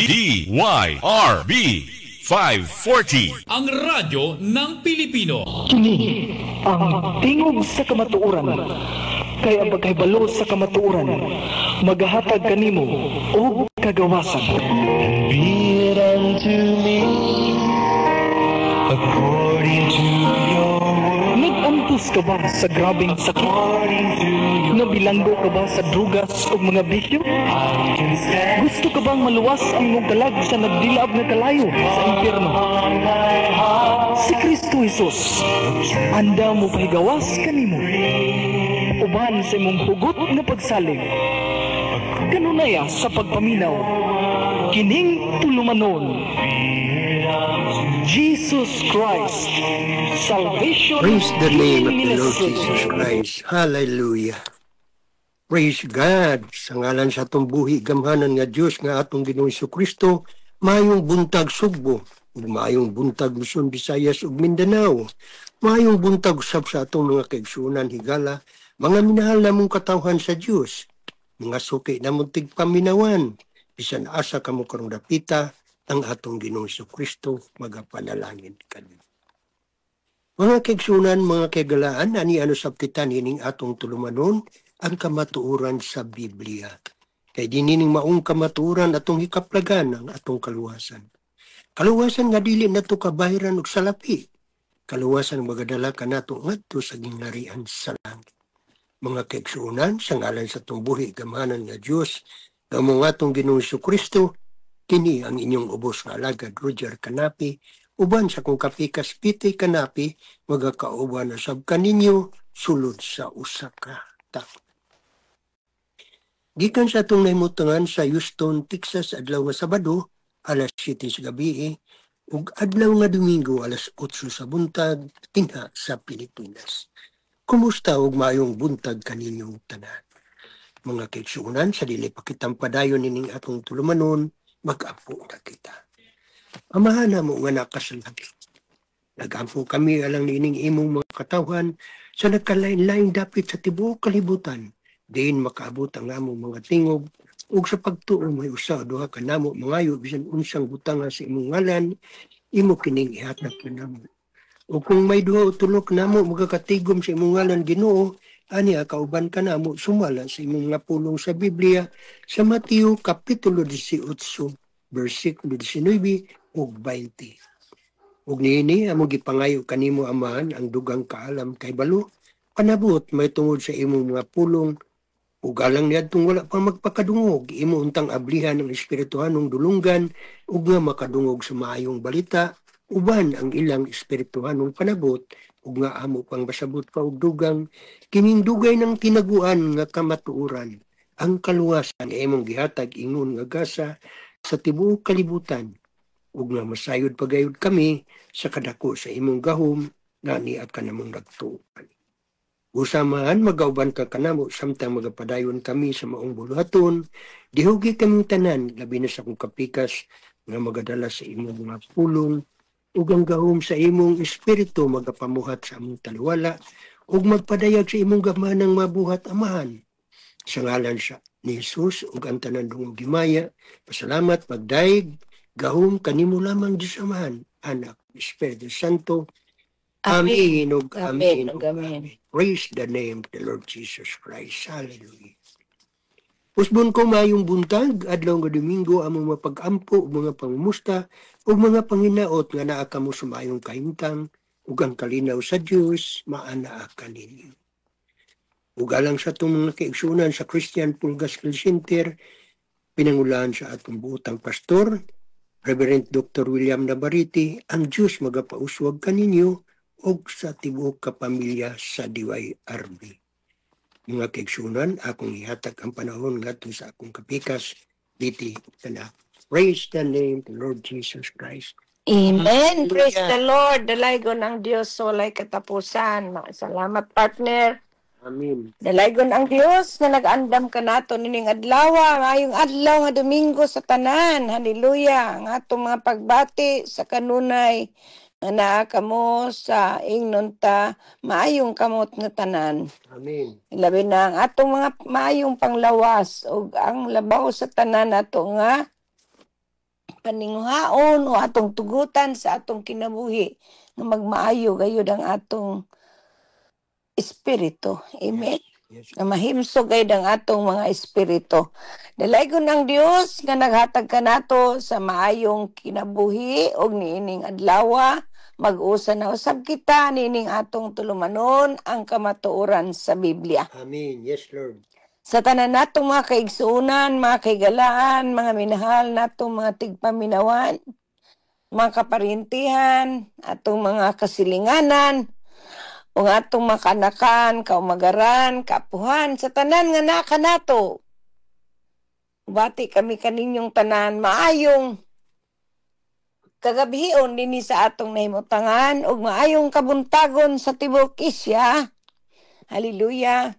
DYRB 540, ang radyo ng Pilipino. Kini ang tingog sa kamatuoran. Kaya bagay-balo sa kamatuoran, maghahatag kanimo og kagawasan. Be it unto me according to your word. Nag-antos ka ba sa grabing sakit? Nabilanggo ka ba sa drugas o mga bisyo? Gusto ka bang maluwas ang iyong kalag sa nagdilab na kalayo sa impyerno? Si Kristo Jesus, anda mo pahigawas kanimo. Uban sa imong hugot nga pagsalig. Kanunaya sa pagpaminaw, kining tulumanon. Jesus Christ, salvation. Praise the name of the Lord Jesus Christ. Hallelujah. Praise God. Sa ngalan sa atong buhi gamhanan nga Diyos nga atong Ginoong Jesucristo, mayong buntag Sugbo, ug mayong buntag Luzon, Visayas ug Mindanao. Mayong buntag usab sa atong mga kaigsunan higala, mga minahal namong katawhan sa Diyos, mga suki namong tigpaminawan, bisan asa kamo karong dapita, ang atong Ginoong Jesucristo magapanalangin kanimo. Mga kaigsunan, mga kaigalaan, ani ano sabtitan hining atong tulumanon, ang kamatuoran sa Biblia. Kay dinining maong kamatuoran atong hikaplagan ang atong kaluwasan. Kaluwasan nga dili nato kabahiran og salapi. Kaluwasan magadala kanato ngadto sa gingharian sa langit. Mga kaigsunan, sa ngalan sa atong buhi gamhanan nga Dios, kamo nga atong Ginoong Jesucristo, kini ang inyong ubos nga alagad Roger Canapi, uban sa kong kapikas Piti Canapi, magakauban na sab kaninyo sulod sa usa ka tawo. Gikan sa atong nahimutangan sa Houston, Texas, adlaw nga Sabado, alas 7 sa gabi, ug adlaw nga Domingo, alas 8 sa buntag, tinha sa Pilipinas. Kumusta ug maayong buntag kaninyong tanan? Mga kaigsunan, sa dili pa kitang padayon nining atong tulumanon, mag-apo na kita. Amahan na mo nga nakasalagi. Nag-ampo kami alang nining imong mga katawhan sa nagkalain-lain dapit sa tibuok kalibutan. Diin makaabot ang among mga tingog ug sa pagtuo may usa duha ka namo mangayo bisan unsang butang sa imong ngalan imo kining ihatag kanamo. Ug kung may duha o tulo namo magakatigom sa imong ngalan Ginoo, ani kauban kanamo sumala sa imong mga pulong sa Biblia sa Mateo kapitulo 18 bersikulo 19 ug 20. Ug niini amo gipangayo kanimo amahan ang dugang kaalam kay balo panabot may tungod sa imong mga pulong ug alang niadtong wala pang magpakadungog, imo untang ablihan ng espirituhanong dulunggan ug nga makadungog sa maayong balita, uban ang ilang espirituhanong panabot ug nga amo pang basabot pa og dugang, kining dugay ng tinaguan nga kamatuoran, ang kaluwasan nga imong gihatag ingon nga gasa sa tibuok kalibutan, ug nga masayod pagayod kami sa kadako sa imong gahom, ngani at kanamong nagtuopan. Usamaan, magauban ka kanamo, samtang magapadayon kami sa maong buluhaton, dihugi kaming tanan, labi na sa kong kapikas, nga magadala sa imong mga pulong, ug ang gahom sa imong espiritu magapamuhat sa among taliwala, ug magpadayag sa imong gamanang mabuhat amahan. Sa ngalan siya ni Jesus, ug ang tanan dungog gimaya, pasalamat, pagdaig, gahom kanimo lamang disamahan, anak, Espiritu Santo. Amen. Amen. Amen. Praise the name of the Lord Jesus Christ. Hallelujah. Usbon ko mayong buntag, adlaw nga Domingo, among mapag-ampo, mga pangumusta, o mga panginaot nga naa kamo sa mayong kahimtang, ug ang kalinaw sa Diyos, maanaa kaninyo. Ug alang sa itong mga kaigsunan sa Christian Pool Gospel Center, pinangulaan sa atong buotang pastor, Reverend Dr. William Navarrete, ang Diyos magapauswag kaninyo, og sa tibuok kapamilya sa DYRB. Mga kaigsunan, akong ihatag ang panahon ngadto sa akong kapikas, diti na. Praise the name of the Lord Jesus Christ. Amen. Praise the Lord. Dalaygon ang Diyos so walay katapusan. Salamat, partner. Amen. Dalaygon ang Diyos na nag-andam ka nato nining adlaw, ngayong adlaw nga Domingo sa tanan. Hallelujah. Ang atong mga pagbati sa kanunay nga naa kamo sa ingnon ta maayong kamot nga tanan. Amen. Labi na ang atong mga maayong panglawas ug ang labaw sa tanan nato nga paninguhaon o atong tugutan sa atong kinabuhi nga magmaayo gayud ang atong espiritu. Amen. Yes. Na mahimsog gayud ang atong mga espiritu. Dalaygon ang Dios nga naghatag kanato sa maayong kinabuhi og niining adlaw. Mag-usa na usab kita nining atong tulumanon ang kamatuoran sa Biblia. Amen. Yes, Lord. Sa tanan natong mga kaigsuunan, mga kaigalaan, mga minahal natong mga tigpaminawan, mga kaparintihan, atong mga kasilinganan, o atong mga kanakan, kaumagaran, kapuhan, sa tanan nga naka nato. Bati kami kaninyong tanan, maayong kagabhion dinhi sa atong nahimutangan ug maayong kabuntagon sa tibuok Isya. Hallelujah.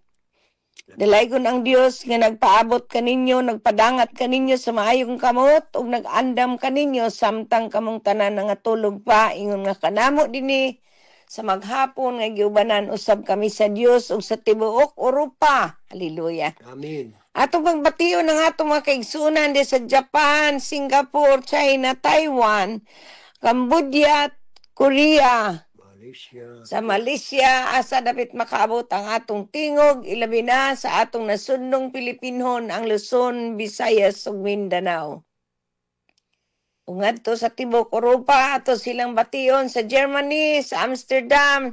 Dalaygon ang Dios nga nagpaabot kaninyo, nagpadangat kaninyo sa maayong kamot ug nagandam kaninyo samtang kamong tanan nga tulog pa ingon nga kanamo dinhi sa maghapon nga giubanan usab kami sa Dios ug sa tibuok Europa. Hallelujah. Amen. Atong pagbation ng atong mga kaigsunan di sa Japan, Singapore, China, Taiwan, Cambodia, Korea, Malaysia. sa Malaysia, asa dapit makaabot ang atong tingog, ilabi na sa atong nasundong Pilipinhon, ang Luzon, Visayas, ug Mindanao. Ug ngadto sa tibuok Europa, ato silang bation sa Germany, sa Amsterdam,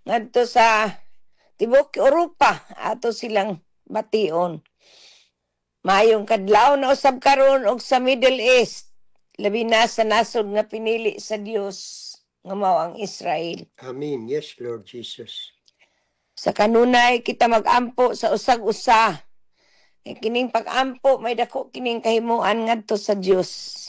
ngadto sa tibuok Europa, ato silang bation. Mayong kadlaw na usab karon og sa Middle East, labi na sa nasod nga pinili sa Dios nga mao ang Israel. Amen. Yes, Lord Jesus. Sa kanunay kita magampo sa usag-usa. Kay kining pag-ampo may dako kining kahimuan ngadto sa Dios.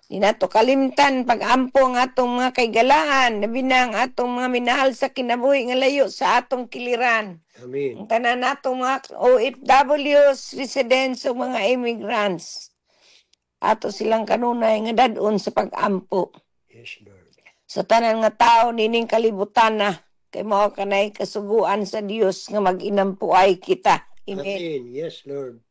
Di nato kalimtan pag-ampo ang atong mga kaigalaan, labi na ang atong mga minahal sa kinabuhi nga layo sa atong kiliran. Amen. Ang tanan natong mga OFWs, residents o mga immigrants. Ato silang kanunay nga dadon sa pag-ampo. Yes, Lord. Sa tanan nga tao nining kalibutan na kay mao kanay kasuguan sa Dios nga mag-inampuay kita. Amen. Amen. Yes, Lord.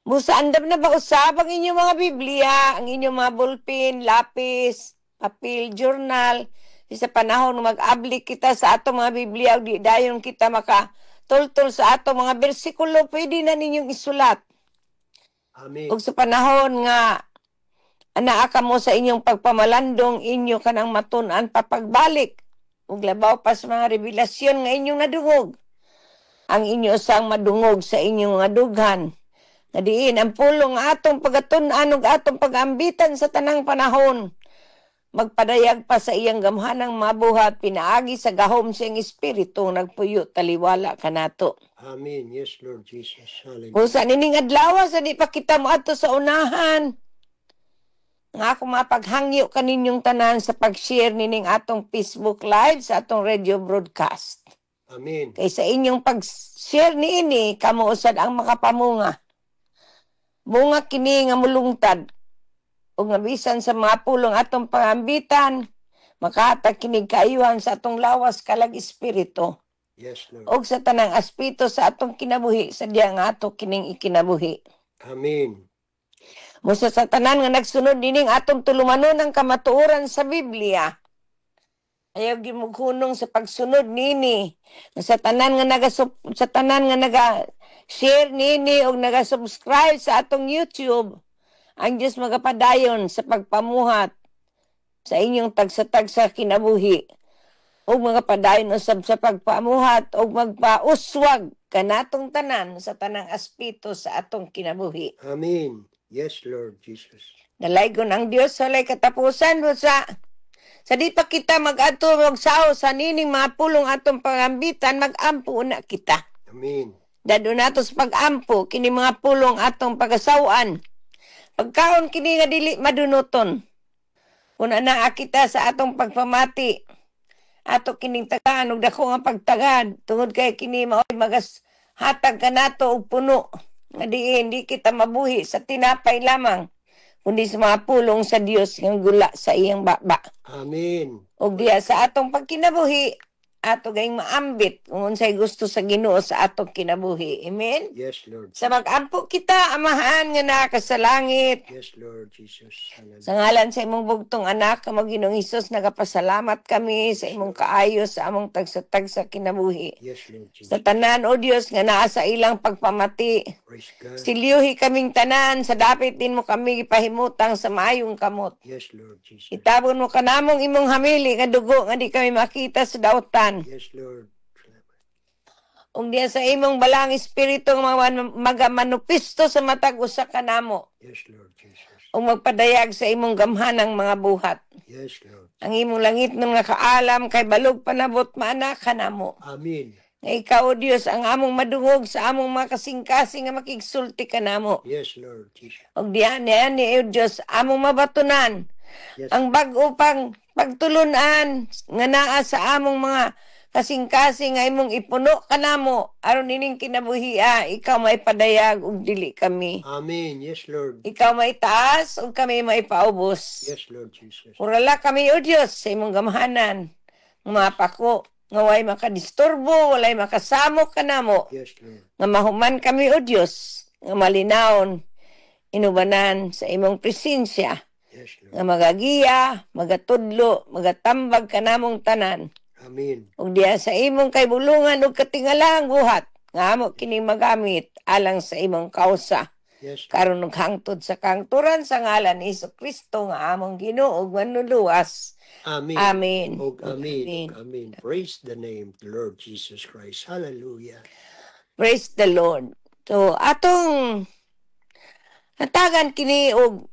Musaandam na ba usab ang inyong mga Biblia, ang inyong mga ballpen, lapis, papel, journal. Sa panahon mag-abli kita sa atong mga Biblia o di dayon kita makatultol sa atong mga bersikulo, pwede na ninyong isulat. Amen. Ug sa panahon nga anaa ka mo sa inyong pagpamalandong, inyo kanang matun-an papagbalik. Ug labaw pa sa mga revelasyon nga inyong nadungog. Ang inyo sang madungog sa inyong mga dughan. Nga diin ang pulong atong pagatun-an ug atong pagambitan sa tanang panahon. Magpadayag pa sa iyang gamhanang mabuhat, pinaagi sa gahom siyang espiritu, nagpuyo taliwala kanato. Amen. Yes, Lord Jesus. Hallelujah. Kung sa nining adlaw, sa di pa kita mo ato sa unahan, nga ako mapaghangyo kaninyong tanan sa pag-share nining atong Facebook Live, sa atong radio broadcast. Amen. Kay sa inyong pag-share niini, kamo usad ang makapamunga. Bunga kini nga mulungtad, ug nabisan sa mga pulong atong pangambitan, makahatag kinig kaayuhan sa atong lawas kalag espiritu. Yes, Lord. Og sa tanang aspito sa atong kinabuhi, sa diya nga ato kining ikinabuhi. Amen. Musa sa tanan nga nagsunod dining atong tulumanon ang kamatuoran sa Biblia. Ayaw gimughunong sa pagsunod nini. Sa tanan nga naga-share nini og naga-subscribe sa atong YouTube. Ang Diyos magapadayon sa pagpamuhat sa inyong tagsa-tagsa kinabuhi. O mga padayon usab sa pagpamuhat o magpauswag kanatong tanan sa tanang aspito sa atong kinabuhi. Amen. Yes, Lord Jesus. Dalaygon ang Dios sa walay katapusan sa di pa kita mag-adto og sao sa nining mga pulong atong pangambitan, mag-ampo na kita. Amen. Dado nato sa pag-ampo kini mga pulong atong pagasawan. Pagkaon kini nga dili madunoton. Kung ana kita sa atong pagpamati, ato kining tagaan og dako nga pagtagad tungod kay kini maoy magas hatag kanato og puno. Nga di kita mabuhi sa tinapay lamang, kundi sa mga pulong sa Dios nga gula sa iyang baba. Amen. Og diya sa atong pagkinabuhi, ato gayng maambit kung unsay gusto sa Ginoo sa atong kinabuhi. Amen? Yes, Lord. Sa mag-ampo kita, Amahan nga naa sa langit. Yes, Lord Jesus. Hallelujah. Sa ngalan sa imong bugtong anak, kamo Ginoong Hesus, nagapasalamat kami sa imong kaayo sa among tagsa-tagsa kinabuhi. Yes, Lord Jesus. Sa tanan, O Dios, nga naa sa ilang pagpamati. Praise God. Silyuhi kaming tanan, sa dapit din mo kami ipahimutang sa maayong kamot. Yes, Lord Jesus. Itabon mo kanamong imong hamili nga dugo nga di kami makita sa dautan. Yes, Lord. Ug diya sa imong balang espiritu magamanupisto sa matag usa kanamo. Yes, Lord Jesus. Ug magpadayag sa imong gamhanang mga buhat. Yes, Lord. Ang imong langit ng nga kaalam kay balog panabot maana kanamo. Amen. Nga ikaw, O Dios, ang among madungog sa among mga kasing-kasing nga makigsulti kanamo. Yes, Lord Jesus. Og diyan ni O Dios, among mabatunan Yes. ang bag-o pang pagtulunan nga naa sa among mga kasing-kasing nga imong ipuno kanamo aron ining kinabuhia, ikaw may padayag ug dili kami. Amen. Yes, Lord. Ikaw may taas ug kami may paubos. Yes, Lord Jesus. Urala kami, O Dios, sa imong gamhanan, mga pako nga way makadisturbo, walay makasamok kanamo, Yes, Lord. nga mahuman kami, O Dios, nga malinawon, inubanan sa imong presensya, Yes, Lord. nga magagiya, magatudlo, magatambag kanamong tanan. Amen. Ug diya sa imong kaybulungan ug katingalang buhat, nga amo kini magamit alang sa imong kausa. Yes, Lord. Karon ug hangtod sa kangturan sa ngalan ni Kristo nga among Ginoo ug manluluwas. Amen. Amen. Og amen. Amen. Og amen. Praise the name of the Lord Jesus Christ. Hallelujah. Praise the Lord. So atong natagan kini og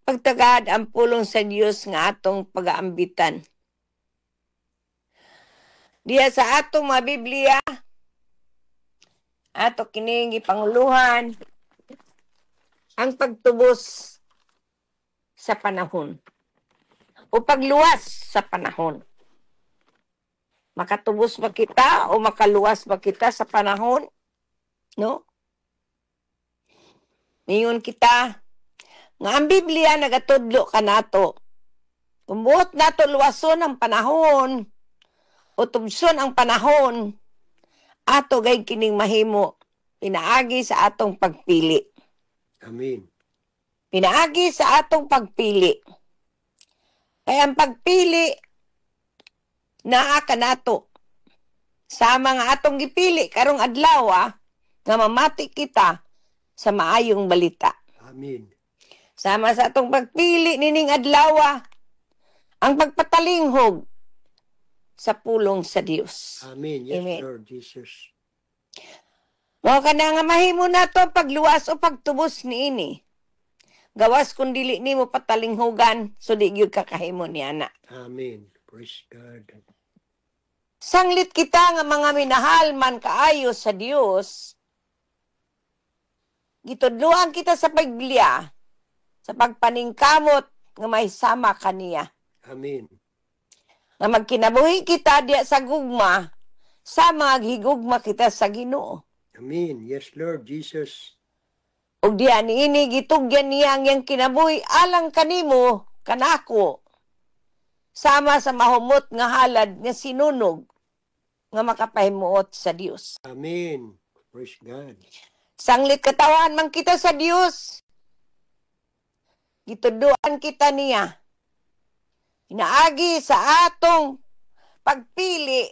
pagtagad ang pulong sa Dios nga atong pagaambitan. Diya sa atong mga Biblia, ato kining ipanguluhan ang pagtubos sa panahon o pagluwas sa panahon. Makatubos ba kita o makaluwas ba kita sa panahon? No? Ngayon kita, nga ang Biblia nagatudlo ka nato. Kung buot nato luwason ang panahon, o tubson ang panahon, ato gay kining mahimo, pinaagi sa atong pagpili. Amen. Pinaagi sa atong pagpili. Kaya ang pagpili, naa ka nato. Sa mga atong gipili, karong adlaw, nga mamati kita sa maayong balita. Amen. Sama sa atong pagpili nining adlaw, ang pagpatalinghog sa pulong sa Dios. Amen. Yes, Amen. Lord Jesus. Mao ka na nga mahimo na to pagluwas o pagtubos niini. Gawas kung dili nimo patalinghugan, so di gyud kakahimo ni ana. Amen. Praise God. Sanglit kita nga mga minahal man kaayo sa Dios. Gitudluan kita sa Biblia, sa pagpaningkamot nga may sama kaniya. Amen. Nga magkinabuhi kita diya sa gugma, sa mga higugma kita sa Ginoo. Amen. Yes, Lord Jesus. Ug diya niini gitugyan niya ang iyang kinabuhi alang kanimo, kanako. Sama sa mahumot nga halad nga sinunog nga makapahimuot sa Dios. Amen. Praise God. Sanglit katawan man kita sa Dios. Gituduan kita niya. Inaagi sa atong pagpili,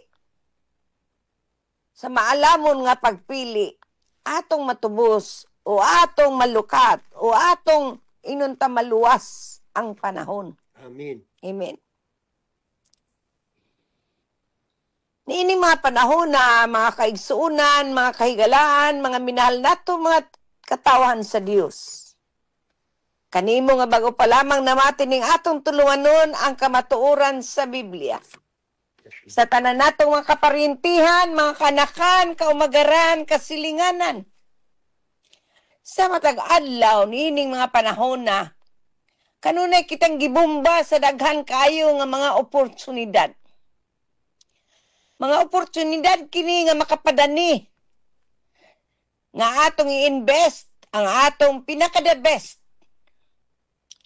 sa maalamon nga pagpili, atong matubos o atong malukat o atong inunta maluwas ang panahon. Amen. Amen. Niini mga panahon na mga kaigsuunan, mga kahigalaan, mga minahal nato, mga katawan sa Dios. Kanimo nga bago pa lamang namati ning atong tulunganon ang kamatuoran sa Biblia. Sa tanan natong mga kaparintihan, mga kanakan, kaumagaran, kasilinganan. Sa matag adlaw niining mga panahon na kanunay kitang gibumba sa daghan kayo nga mga oportunidad. Mga oportunidad kini nga makapadani nga atong i-invest ang atong pinaka-the best.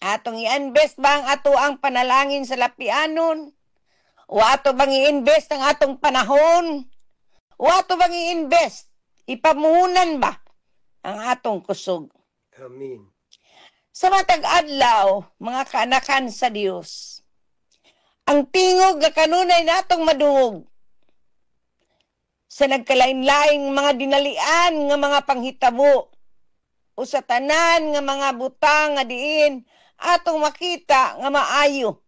Atong i-invest ba ang ato ang panalangin sa lapianon Wato bang i-invest ang atong panahon? Wato bang i-invest? Ipamuhunan ba ang atong kusog? Amen. Sa matag adlaw, mga kaanakan sa Dios, ang tingog nga kanunay natong madungog sa nagkalain-laing mga dinalian nga mga panghitabo o sa tanan nga mga butang nga diin atong makita nga maayo.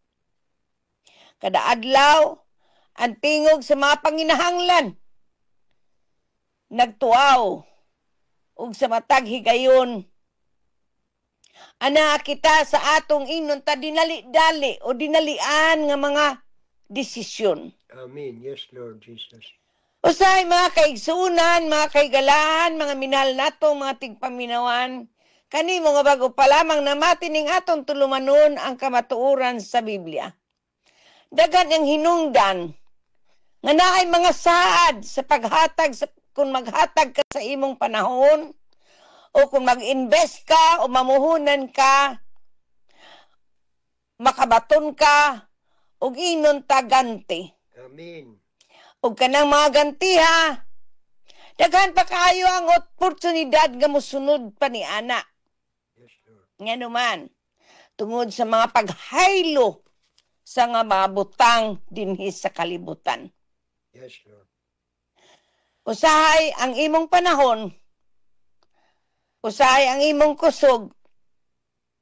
Kada adlaw, ang tingog sa mga panginahanglan nagtuaw ug sa matag higayon ana kita sa atong inon ta dinali-dali o dinalian nga mga desisyon. Amen. Yes, Lord Jesus. Usay mga kaigsunan, mga kaigalahan, mga minahal natong mga tigpaminawan, kani mga bago pa lamang na matining atong tulumanon ang kamatuoran sa Biblia. Dagan ang hinungdan nga naay mga saad sa paghatag kung maghatag ka sa imong panahon o kung mag-invest ka o mamuhunan ka, makabaton ka o inon taganti. Amen. O kanang mga gantiha, daghan pa kayo ang oportunidad nga mosunod pa ni ana. Yes, Lord. Nga naman, tungod sa mga paghaylo sa nga mga butang dinhi sa kalibutan. Yes, Lord. Usahay ang imong panahon, usahay ang imong kusog,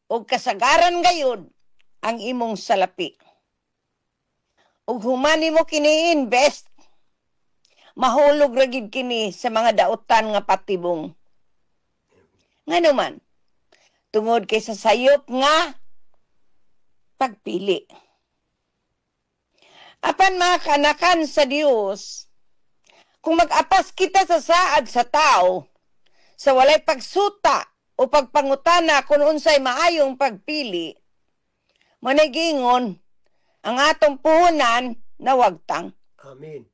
o kasagaran gayud ang imong salapi. Ug humani mo kini-invest, mahulog ra gid kini sa mga dautan nga patibong. Ngano man, tungod kay sa sayop nga pagpili. Apan mga kanakan sa Dios, kung mag-apas kita sa saad sa tao, sa walay pagsuta o pagpangutana kung unsay maayong pagpili, managingon ang atong puhunan nawagtang. Amen.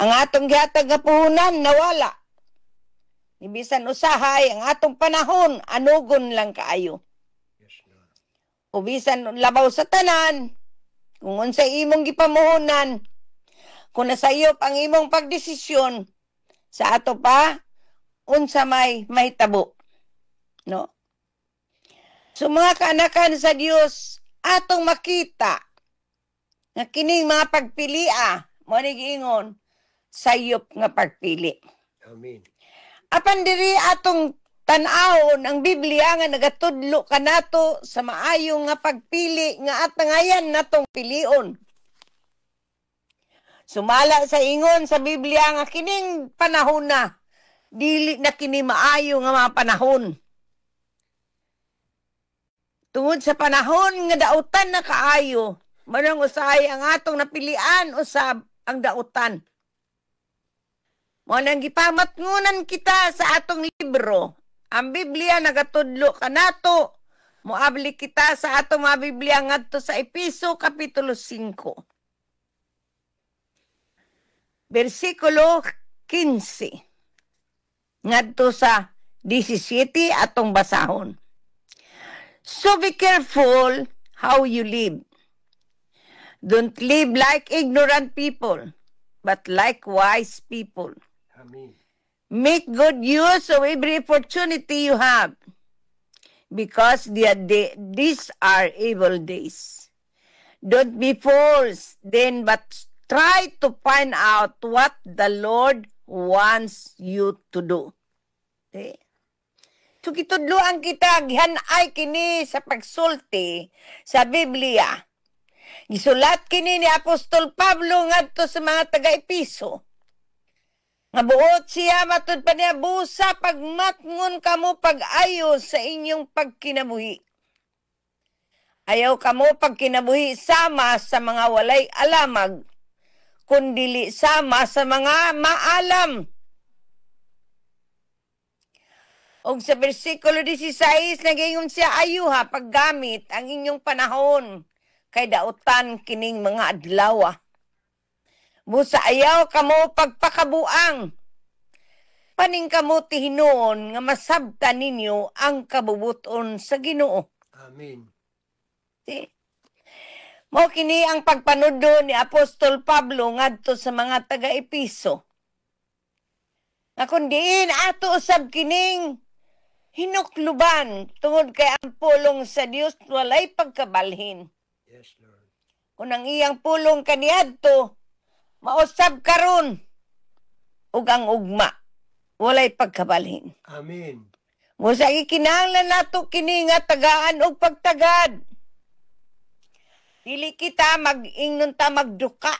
Ang atong gihatag nga puhunan nawala. Ibisan usahay ang atong panahon anugon lang kaayo. Yes, Lord. Ubisan labaw sa tanan, kung unsay imong gipamuhunan, kung nasayop ang imong pagdesisyon, sa ato pa, unsa may mahitabo. No? So mga kaanakan sa Dios, atong makita nga kining mga pagpilia, mo giingon, sayop nga pagpili. Amen. Apan diri atong tan-awon ang Biblia nga nagatudlo kanato sa maayong nga pagpili nga atangayan natong pilion. Sumala sa ingon sa Biblia nga kining panahon na dili na kini maayo nga mga panahon. Tungod sa panahon nga dautan na kaayo, manang usahay ang atong napilian usab ang dautan. Mo nang gipamatngunan kita sa atong libro, ang Biblia nagatudlo kanato, moabli kita sa atong mga Biblia ngadto sa Epeso kapitulo 5. Versikulo 15. Ngadto sa 17 atong basahon. So be careful how you live. Don't live like ignorant people, but like wise people. Amen. Make good use of every opportunity you have, because these are evil days. Don't be fools then, but try to find out what the Lord wants you to do. Okay? So kitudloan kita, gihanay kini sa pagsulti sa Biblia. Gisulat kini ni Apostol Pablo ngadto sa mga taga-Epeso. Nga buot siya matud pa niya, busa pagmatngon kamo pag-ayo sa inyong pagkinabuhi. Ayaw kamo pagkinabuhi sama sa mga walay alamag, kundili sama sa mga maalam. Og sa versikulo 16, nagingon siya, ayuha paggamit ang inyong panahon kay dautan kining mga adlaw. Busa ayaw kamo pagpakabuang. Paning kamo tihinuon nga masabtan ninyo ang kabubuton sa Ginoo. Amen. See? Mao kini ang pagpanudo ni Apostol Pablo ngadto sa mga taga-Episo. Nga kundiin ato usab kining hinukluban tungod kay ang pulong sa Dios walay pagkabalhin. Yes, Lord. Kung ang iyang pulong kaniadto mausab karon ug ang ugma walay pagkabalhin. Amen. Musa ikinahanglan nato kini nga tagaan og pagtagad. Dili kita mag-ingnon ta magduka,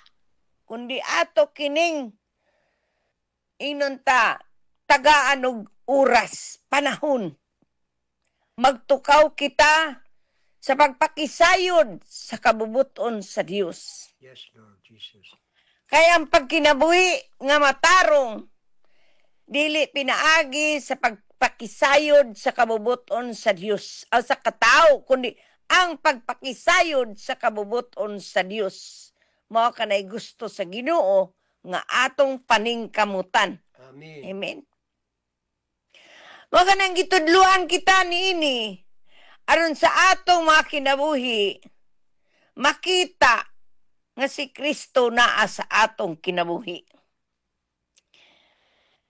kundi ato kining ingnon ta tagaan og oras, panahon. Magtukaw kita sa pagpakisayod sa kabubuton sa Dios. Yes, Lord Jesus. Kaya ang pagkinabuhi nga matarong, dili pinaagi sa pagpakisayod sa kabubuton sa Dios o sa katao, kundi ang pagpakisayod sa kabubuton sa Dios. Mao kanay gusto sa Ginoo nga atong paningkamutan. Amen. Amen. Mao kanang gitudluan kita niini aron sa atong mga kinabuhi makita nga si Kristo naa sa atong kinabuhi.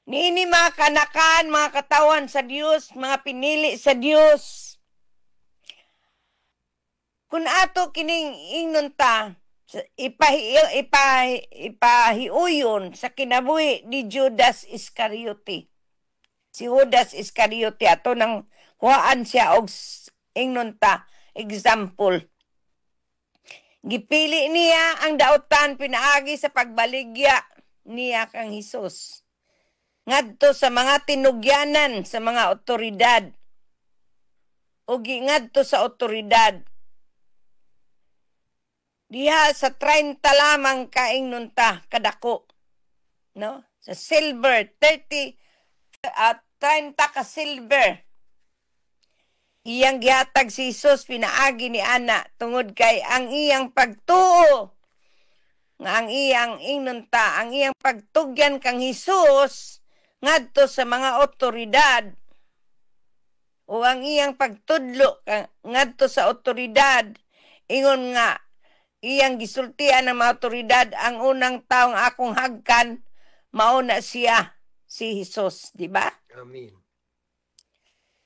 Niini mga kanakan, mga katawan sa Dios, mga pinili sa Dios. Kung ato kining ingnon ta, ipahiuyon sa kinabuhi ni Judas Iscariote. Si Judas Iscariote, ato nang kuhaan siya og ingnon ta, example. Gipili niya ang daotan pinaagi sa pagbaligya niya kang Hesus. Ngadto sa mga tinugyanan sa mga otoridad. O ngadto sa otoridad. Diha sa 30 lamang kaingnon ta kadako. No? Sa silver, 30 ka silver. Iyang gihatag si Jesus pinaagi ni ana tungod kay ang iyang pagtuo nga ang iyang ingnon ta, ang iyang pagtugyan kang Jesus ngadto sa mga otoridad o ang iyang pagtudlo ngadto sa otoridad ingon nga iyang gisultian ng mga otoridad ang unang taong akong hagkan mauna siya si Jesus, di ba? Amen.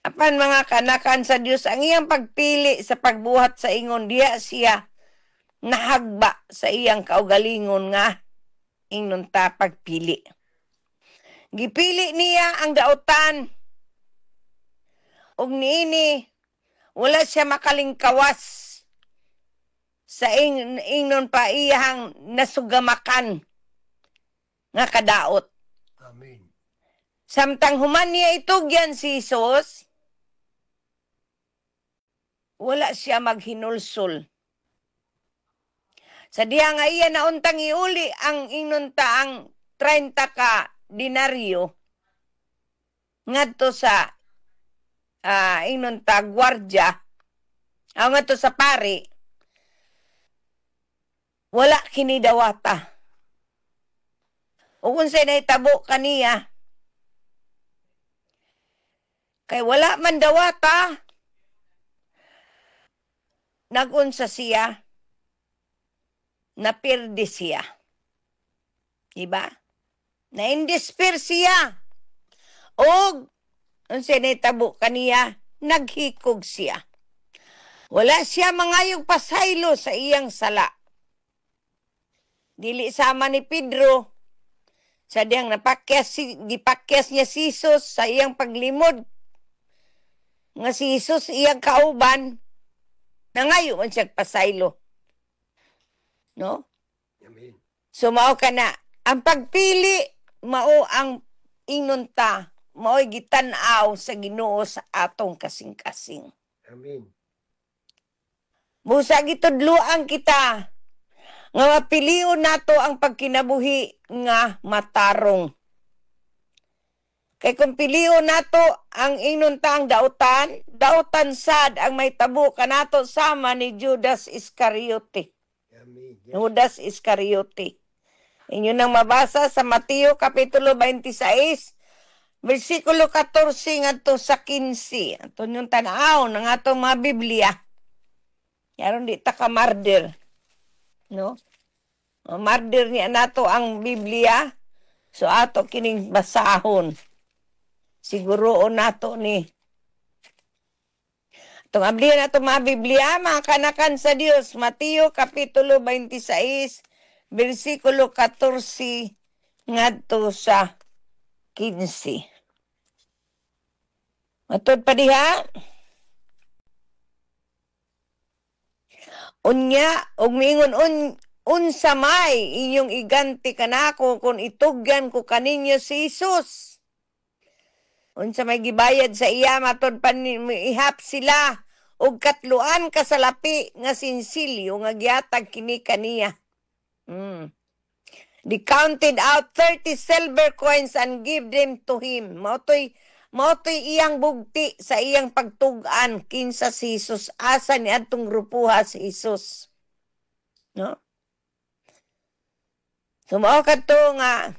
Apan mga kanakan sa Dios ang iyang pagpili sa pagbuhat sa ingon diya siya nahagba sa iyang kaugalingon nga ingnon ta pagpili. Gipili niya ang daotan ug niini wala siya makalingkawas sa ingnon pa iyang nasugamakan nga kadaot. Amen. Samtang human niya itugyan si Jesus, wala siya maghinulsol. Sa diha nga iya nauntang iuli ang ingnon ta ang 30 ka dinaryo ngadto sa ingnon ta gwardya ngadto sa pari wala kini dawata. O kung sa'y naitabo kaniya, kay wala man dawata, nagunsa siya, napirdi siya. Diba? Na-indespair siya. O, kung sa'y naitabo kaniya, naghikog siya. Wala siya mangayong pasaylo sa iyang sala. Dili sama ni Pedro, sa diyang gipakyas niya si Jesus sa iyang paglimod. Nga si Jesus iyang kauban, nangayo man siya pasaylo. No? Amen. So mao ka na, ang pagpili, mao ang inunta, mao'y gitanaw sa Ginoo sa atong kasing-kasing. Amen. Busa gitudluan kita, nga mapilion nato ang pagkinabuhi nga matarong. Kay kung pilion nato ang inuntang dautan sad ang may tabo kanato sama ni Judas Iscariote. Amen. Yes. Judas Iscariote. Inyo nang mabasa sa Mateo Kapitulo 26, versikulo 14 ngadto sa 15. Ato yung tanaw ng atong mga Biblia. Yaron di ta ka marder. no? Marder niya nato ang Biblia. So ato kining basahon. Siguroon nato ni. Itong ablihan nato mga Biblia, mga kanakan sa Dios. Mateo Kapitulo 26, versikulo 14 ngadto sa 15. Matod pa diha. Unya, ug mingon unsa may inyong iganti kanako kung itugyan ko kaninyo si Jesus. Unsa may gibayad sa iya matod pa ihap sila ug katluan ka sa lapi nga sinsilyo nga gihatag kini kaniya. They counted out 30 silver coins and give them to him. Mautoy iyang bugti sa iyang pagtugan kinsa si Jesus. Asa ni atong grupuha si Jesus. No? Sumao kadto nga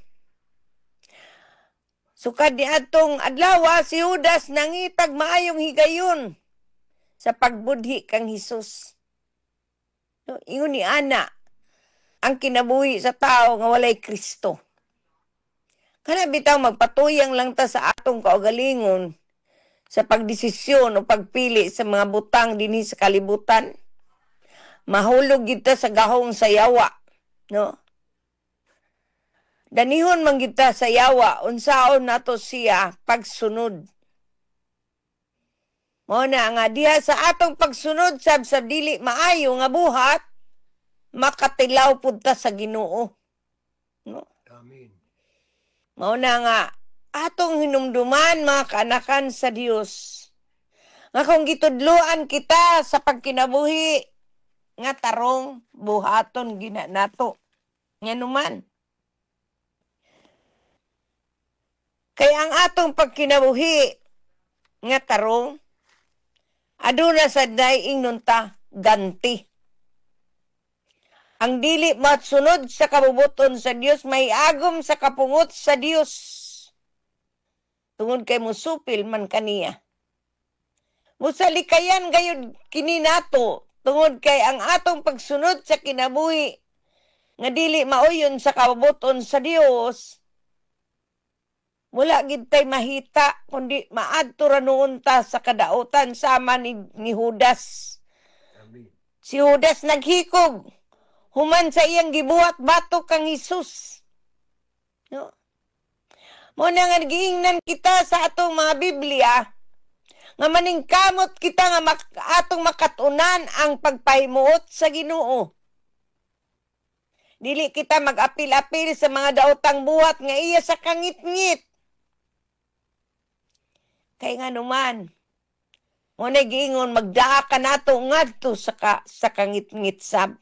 sukad ni atong adlaw si Judas nangitag maayong higayon sa pagbudhi kang Jesus. No, ingon ni ana ang kinabuhi sa tao nga walay Kristo. Kana bitaw magpatuyang lang ta sa atong kaugalingon sa pagdesisyon o pagpili sa mga butang dinhi sa kalibutan. Mahulog kita sa gahong sayawa, no? Danihon man kita sa yawa, unsaon nato siya pagsunod. Mo na nga diha sa atong pagsunod sa dili maayo nga buhat, makatilaw pud ta sa Ginoo. No? Amen. Mo na nga atong hinumduman mga kanakan sa Dios. Nga kung gitudloan kita sa pagkinabuhi nga tarong buhaton gina nato. Nganuman. Kaya ang atong pagkinabuhi nga tarong aduna sa daing nunta ganti. Ang dili matsunod sa kabubuton sa Dios may agom sa kapungot sa Dios. Tungod kay musupil man kaniya. Musalikayan gayud kini nato tungod kay ang atong pagsunod sa kinabuhi nga dili mauyon sa kabubuton sa Dios. Wala gid tay mahita kundi maadto ra noon ta sa kadautan sama ni Judas. Amen. Si Judas naghikog human sa iyang gibuhat batok kang Hesus. No? Mo na nga giingnan kita sa atong mga Biblia nga maningkamot kita nga atong makatunan ang pagpahimuot sa Ginoo. Dili kita mag-apil-apil sa mga daotang buhat nga iya sa kangit-ngit. Kay nga naman, muna giingon, magdaa ka nato ngadto sa kangit-ngit sab.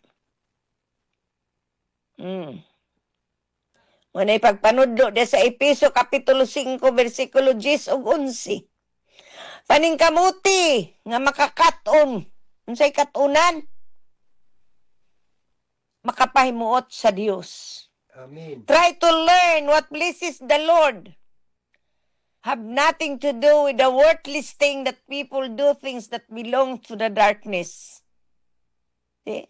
Muna ipagpanudlo de sa Episo Kapitulo 5, versikulo 10 ug 11. Paningkamuti nga makakaton. Unsay katunan? Makapahimuot sa Dios. Amen. Try to learn what pleases the Lord. Have nothing to do with the worthless thing that people do, things that belong to the darkness. See?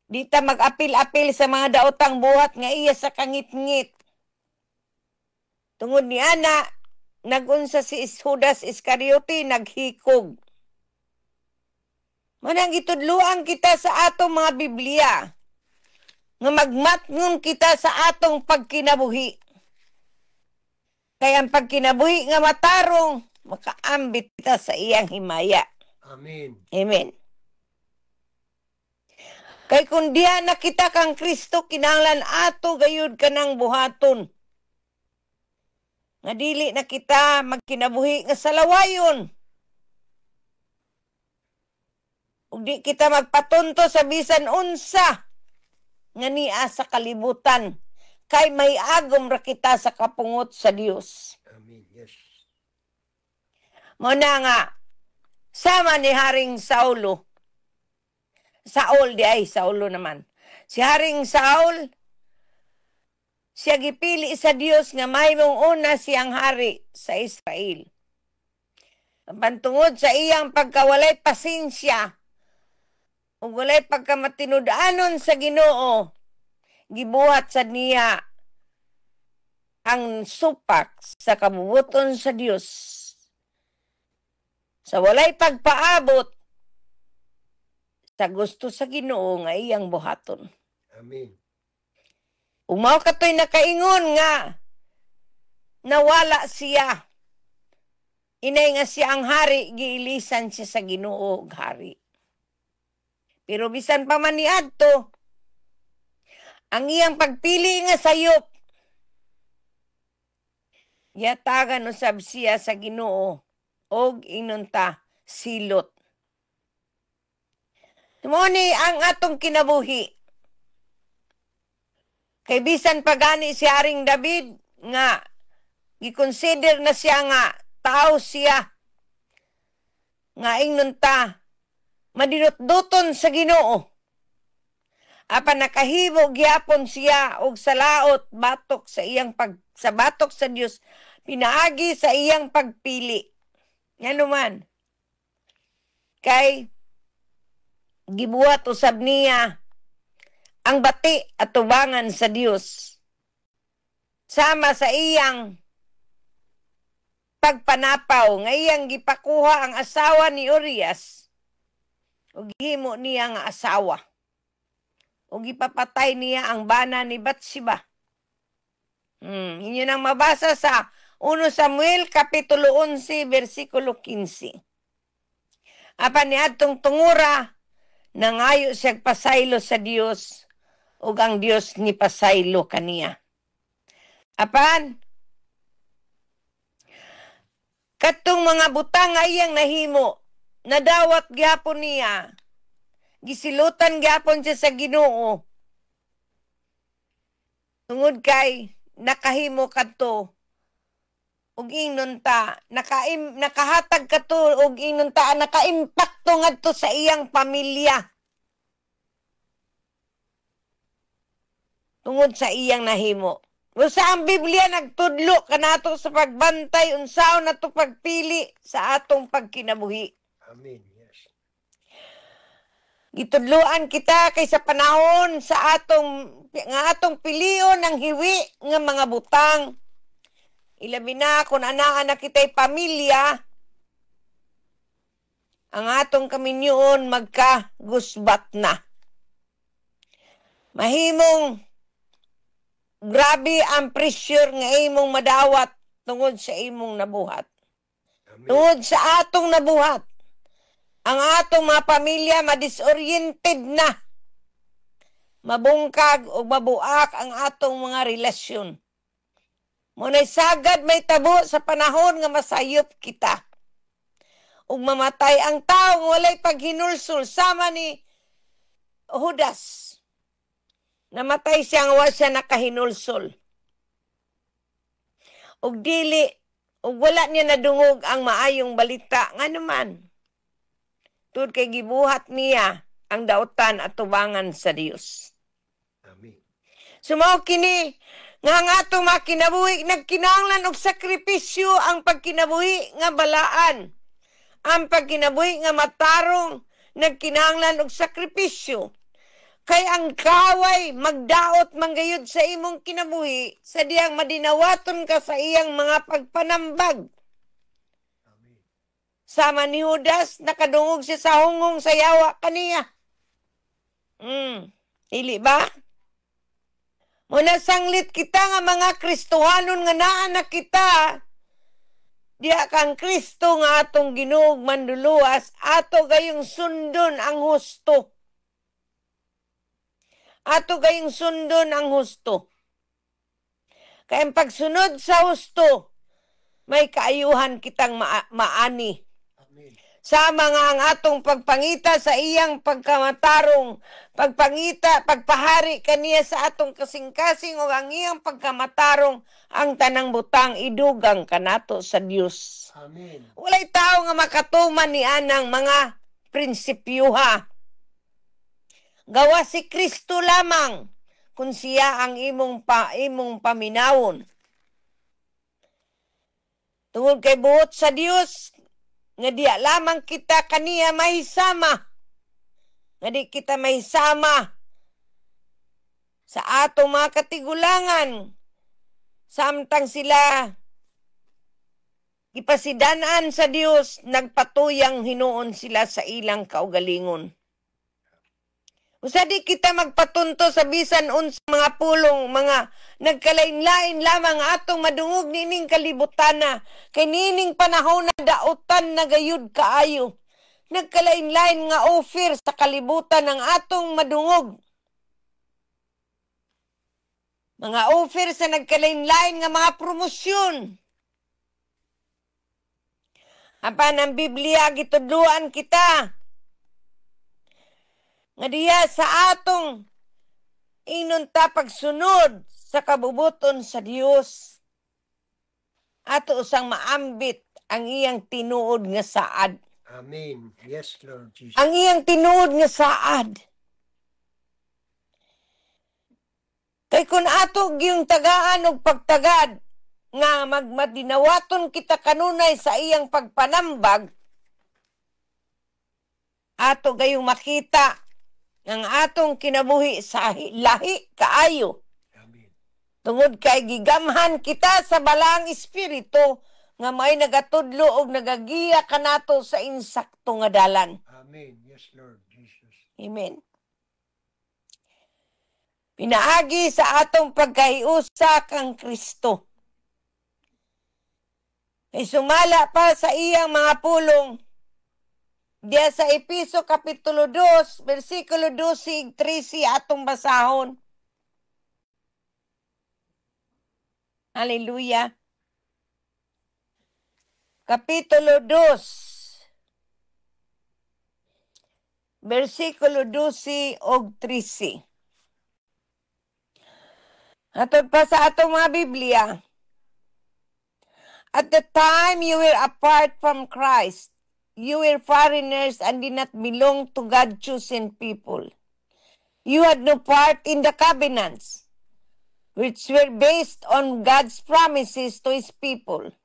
Di ta mag-apil-apil sa mga daotang buhat nga iya sa kangit-ngit. Tungod ni ana, nagunsa si Judas Iscariote, naghikog. Manang itudluan kita sa atong mga Biblia, nga magmatngon kita sa atong pagkinabuhi. Kaya ang pagkinabuhi nga matarong, makaambit kita sa iyang himaya. Amen. Amen. Kay kung diha na kita kang Kristo, kinahanglan ato gayud kanang buhaton. Nga dili na kita magkinabuhi nga salawayon. Ug di kita magpatunto sa bisan unsa nga niya sa kalibutan. Kay may agom ra kita sa kapungot sa Dios. Amen. Yes. Mo na nga, sama ni Haring Saulo. Saul di ay, Saulo naman. Si Haring Saul, siya gipili sa Dios nga mahimong una siyang hari sa Israel. Pantungod sa iyang pagkawalay pasensya ug walay pagkamatinud-anon sa Ginoo, gibuhat sa niya ang supak sa kabubuton sa Dios. Sa walay pagpaabot sa gusto sa Ginoo nga iyang buhaton. Amen. Umaw katoy nakaingon nga nawala siya. Inay nga siya ang hari, giilisan siya sa Ginoo og hari. Pero bisan pa man niadto, ang iyang pagpili nga sayop, yatagan usab siya sa Ginoo og inunta silot. Tumoni ang atong kinabuhi. Kay bisan pagani si Haring David nga gikonsider na siya nga tao siya nga inunta madinot-duton sa Ginoo. Apan nakahimo gyapon siya og salaot batok sa iyang sa batok sa Dios, pinaagi sa iyang pagpili. Ngano man kay gibuhat usab niya ang bati at tubangan sa Dios sama sa iyang pagpanapaw nga iyang gipakuha ang asawa ni Urias ug gihimo niya nga asawa ug gipapatay niya ang bana ni Batseba. Inyo nang mabasa sa 1 Samuel kapitulo 11 bersikulo 15. Apan niadtong tungura nangayo siya pasaylo sa Dios ug ang Dios ni pasaylo kaniya. Apan katong mga butang nga iyang nahimo, nadawat gyapon niya, gisilutan gyapon siya sa Ginoo. Tungod kay nakahimo kadto og inunta, nakahatag kadto og inunta, nakaimpakto ngadto sa iyang pamilya. Tungod sa iyang nahimo. Usa ang Biblia nagtudlo kanato sa pagbantay unsaon nato pagpili sa atong pagkinabuhi. Amen. Yes. Gitudloan kita kay sa panahon sa atong pilion ng hiwi nga mga butang. Ilabi na kung anaan na kita'y pamilya, ang atong kaminyoon magkagusbat na. Mahimong grabe ang pressure nga imong madawat tungod sa imong nabuhat. Amen. Tungod sa atong nabuhat. Ang atong mga pamilya madisoriented na. Mabungkag o mabuak ang atong mga relasyon. Muna'y sagad may tabo sa panahon nga masayop kita. Ug mamatay ang tao nga walay paghinulsol sama ni Judas. Namatay siya nga wa siya nakahinulsol. Ug dili, ug wala niya nadungog ang maayong balita. Nga naman, tungod kay gibuhat niya ang dautan at tubangan sa Dios. Amen. Sumao kini, nga ang atong mga kinabuhi, nagkinahanglan og sakripisyo ang pagkinabuhi nga balaan. Ang pagkinabuhi nga matarong, nagkinahanglan og sakripisyo. Kay ang kaway magdaot manggayud sa imong kinabuhi sa diyang madinawaton ka sa iyang mga pagpanambag. Amen. Sama ni Judas, nakadungog siya sa hungong sa yawa kaniya. Dili ba? Muna sanglit kita nga mga Kristohanon nga naa na kita, diya kang Kristo nga atong Ginuog manduluwas, ato gayong sundon ang husto. Ato gayong sundon ang husto. Kaya ang pagsunod sa husto, may kaayuhan kitang maani. Amen. Sama nga ang atong pagpangita sa iyang pagkamatarong, pagpahari kaniya sa atong kasing-kasing o ang iyang pagkamatarong, ang tanang butang idugang kanato sa Dios. Amen. Walay tao nga makatuman ni anang mga prinsipyuha. Gawa si Kristo lamang kung siya ang imong paminawon. Tungod kay buot sa Dios, nga diya lamang kita kaniya mahisama. nga di kita may sama sa atong mga katigulangan. Samtang sila ipasidanan sa Dios, nagpatuyang hinuon sila sa ilang kaugalingon. Usa di kita magpatunto sa bisan unsa mga pulong, mga nagkalain-lain lamang atong madungog nining kalibutana, kay nining panahon na dautan na gayud kaayo. Nagkalain-lain nga offer sa kalibutan ng atong madungog. Mga offer sa nagkalain-lain nga mga promosyon. Apan ang Biblia gitudluan kita nga diya sa atong inunta pagsunod sa kabubuton sa Dios, ato usang maambit ang iyang tinuod nga saad. Amen. Yes, Lord Jesus. Ang iyang tinuod nga saad. Kay kun ato gyung tagaan og pagtagad nga magmadinawaton kita kanunay sa iyang pagpanambag, ato gayong makita ang atong kinabuhi sa lahi kaayo. Amen. Tungod kay gigamhan kita sa balaang espiritu nga may nagatudlo og nagagiya kanato sa insakto nga dalan. Amen. Yes, Lord Jesus. Amen. Pinaagi sa atong pagkahiusa kang Kristo. Ay sumala pa sa iyang mga pulong diya sa Episo Kapitulo 2, versikulo 12, 13 atong basahon. Hallelujah. Kapitulo 2, versikulo 12 og 13. Atod pa sa atong mga Biblia. At the time you were apart from Christ, you were foreigners and did not belong to God's chosen people. You had no part in the covenants, which were based on God's promises to His people.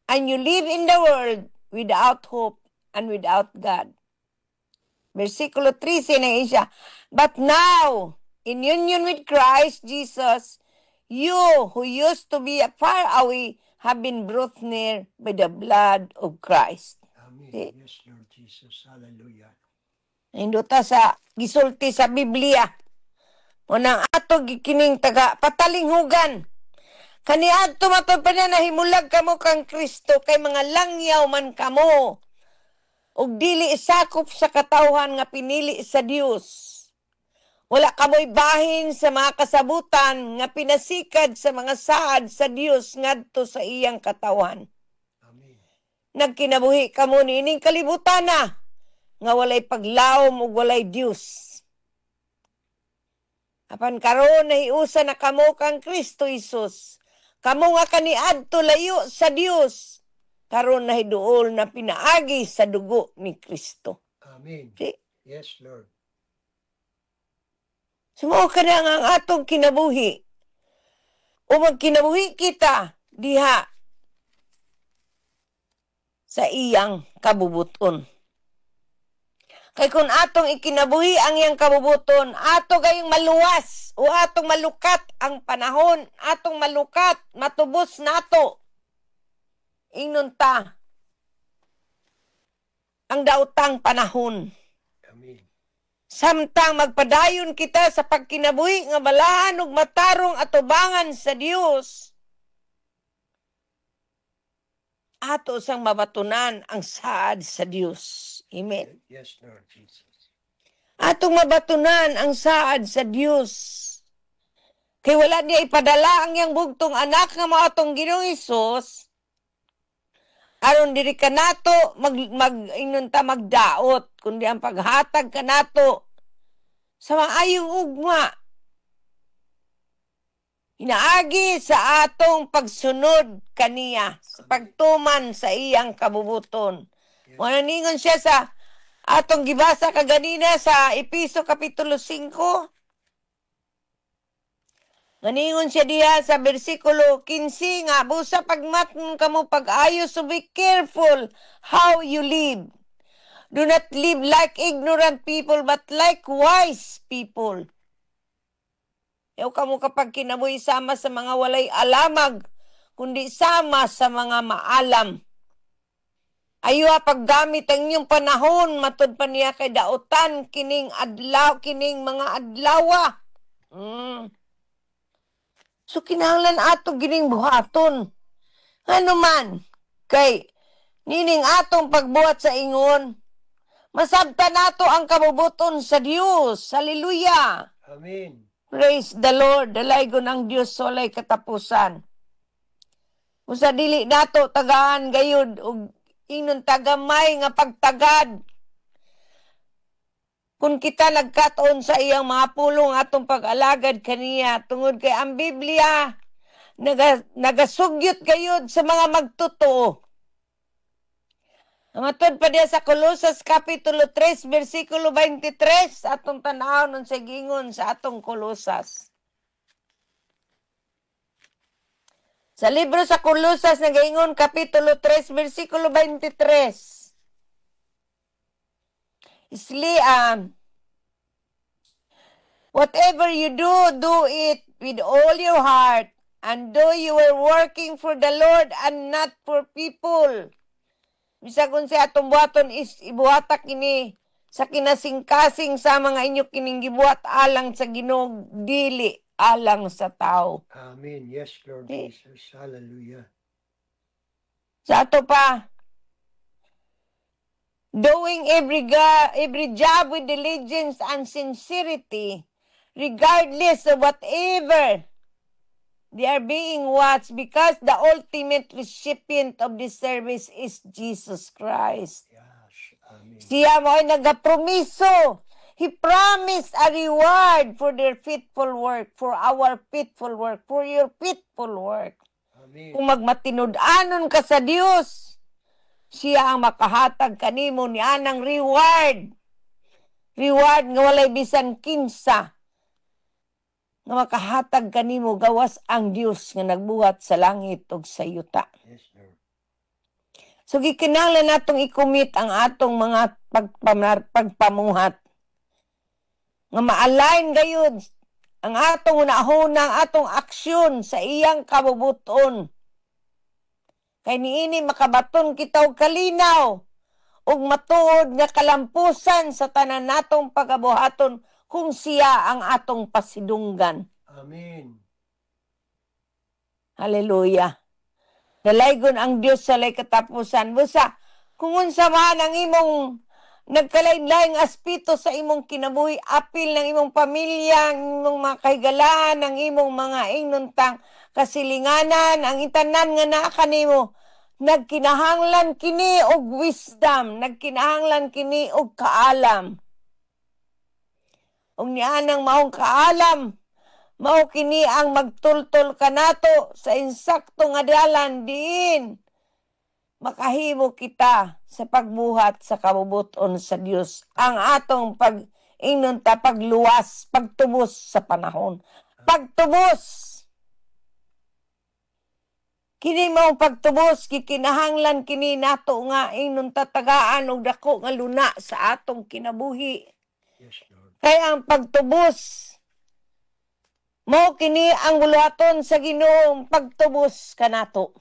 And you live in the world without hope and without God. Versikulo 13 na siya. But now, in union with Christ Jesus, you who used to be far away have been brought near by the blood of Christ. Amen. Yes, Lord Jesus. Hallelujah. Induta sa gisulti sa Biblia. Unang ato gikining taga patalinghugan. Kaniadto matod pa niya nahimulag kamo kang Kristo kay mga langyaw man kamo. Og dili sakop sa katawhan nga pinili sa Dios. Wala kamoy bahin sa mga kasabutan nga pinasikad sa mga saad sa Dios ngadto sa iyang katawhan. Amen. Nagkinabuhi kamo nining kalibutan na nga walay paglaom ug walay Dios. Apan karon nahiusa na kamo kang Kristo Jesus. Kamo nga kaniadto layo sa Dios. Karon nahiduol na pinaagi sa dugo ni Kristo. Amen. See? Yes, Lord. Sumo ka na nga ang atong kinabuhi. O magkinabuhi kita diha sa iyang kabubuton. Kay kung atong ikinabuhi ang iyang kabubuton, ato gayong maluwas o atong malukat ang panahon, atong malukat, matubos nato. Ingnon ta ang daotang panahon. Amen. Samtang magpadayon kita sa pagkinabuhi nga balahan ug matarong atubangan sa Dios, ato sang mabatunan ang saad sa Dios. Amen. Yes, Lord Jesus. Atong mabatunan ang saad sa Dios. Kay wala niya ipadala ang iyang bugtong anak nga mao atong Ginoong Hesus aron diri kanato inunta magdaot kundi ang paghatag kanato sa maayong ugma. Inaagi sa atong pagsunod kaniya, sa pagtuman sa iyang kabubuton. Wala ningon siya sa atong gibasa kaganina sa Episo Kapitulo 5. Naningon siya diha sa versikulo 15 nga, busa pagmatnon kamo pag-ayo, so be careful how you live. Do not live like ignorant people, but like wise people. Yaw ka mo kapag kinabuhi sama sa mga walay alamag, kundi sama sa mga maalam. Ayo paggamit ang inyong panahon, matod pa niya kay dautan, kining adlaw, kining mga adlawa. So kinahanglan ato gining buhaton. Ano man, kay nining atong pagbuhat sa ingon, masabta nato ang kabubuton sa Dios. Hallelujah. Amen. Praise the Lord. Dalaygon ang Dios walay katapusan. Usa dili nato tagaan gayud og inon tagamay nga pagtagad. Kung kita nagkataon sa iyang mga pulong atong pag-alagad kaniya, tungod kay ang Biblia nagasugyot gayud sa mga magtotoo. Matod pa diya sa Colosas Kapitulo 3, versikulo 23, atong tanawon sa gingon sa atong Colosas. Sa libro sa Colosas, nagaingon, Kapitulo 3, versikulo 23. Whatever you do, do it with all your heart, and though you are working for the Lord and not for people. Bisa kung sa atong buhaton is ibuhata kini sa kinasingkasing sa mga inyo kining gibuhat alang sa Ginoo, dili alang sa tao. Amen. Yes, Lord Jesus. Hallelujah. Sa ato pa, doing every job with diligence and sincerity, regardless of whatever they are being watched, because the ultimate recipient of this service is Jesus Christ. Yes. Amen. Siya mo ay nagapromiso. He promised a reward for their faithful work, for our faithful work, for your faithful work. Amen. Kung magmatinud-anon ka sa Dios, siya ang makahatag kanimo ni anang reward. Reward nga walay bisan kinsa nga makahatag kanimo gawas ang Dios nga nagbuhat sa langit ug sa yuta. Yes, Lord. So gikinahanglan natong i-commit ang atong mga pagpamuhat. Nga ma-align gayud ang atong unahunang atong aksyon sa iyang kabubuton. Kay niini makabaton kita og kalinaw ug matuod nga kalampusan sa tanan natong pagabuhaton kung siya ang atong pasidunggan. Amen. Hallelujah. Dalaygon ang Dios sa lay katapusan. Busa, kung unsa man ang imong nagkalain-laing aspito sa imong kinabuhi, apil ng imong pamilya, ang imong mga kahigalaan, ang imong mga ingnuntang kasilinganan, ang itanan nga naa kanimo, nagkinahanglan kini og wisdom, nagkinahanglan kini og kaalam. Og nianang maong kaalam, mao kini ang magtultol kanato sa insakto nga dalan diin makahimo kita sa pagbuhat sa kabubuton sa Dios. Ang atong pag-inunta, pagluwas, pagtubos sa panahon. Pagtubos. Kini mao pagtubos, kikinahanglan kini nato nga inunta tagaan og dako nga luna sa atong kinabuhi. Yes, Lord. Kaya ang pagtubos, mao kini ang buluhaton sa Ginoo, pagtubos kanato.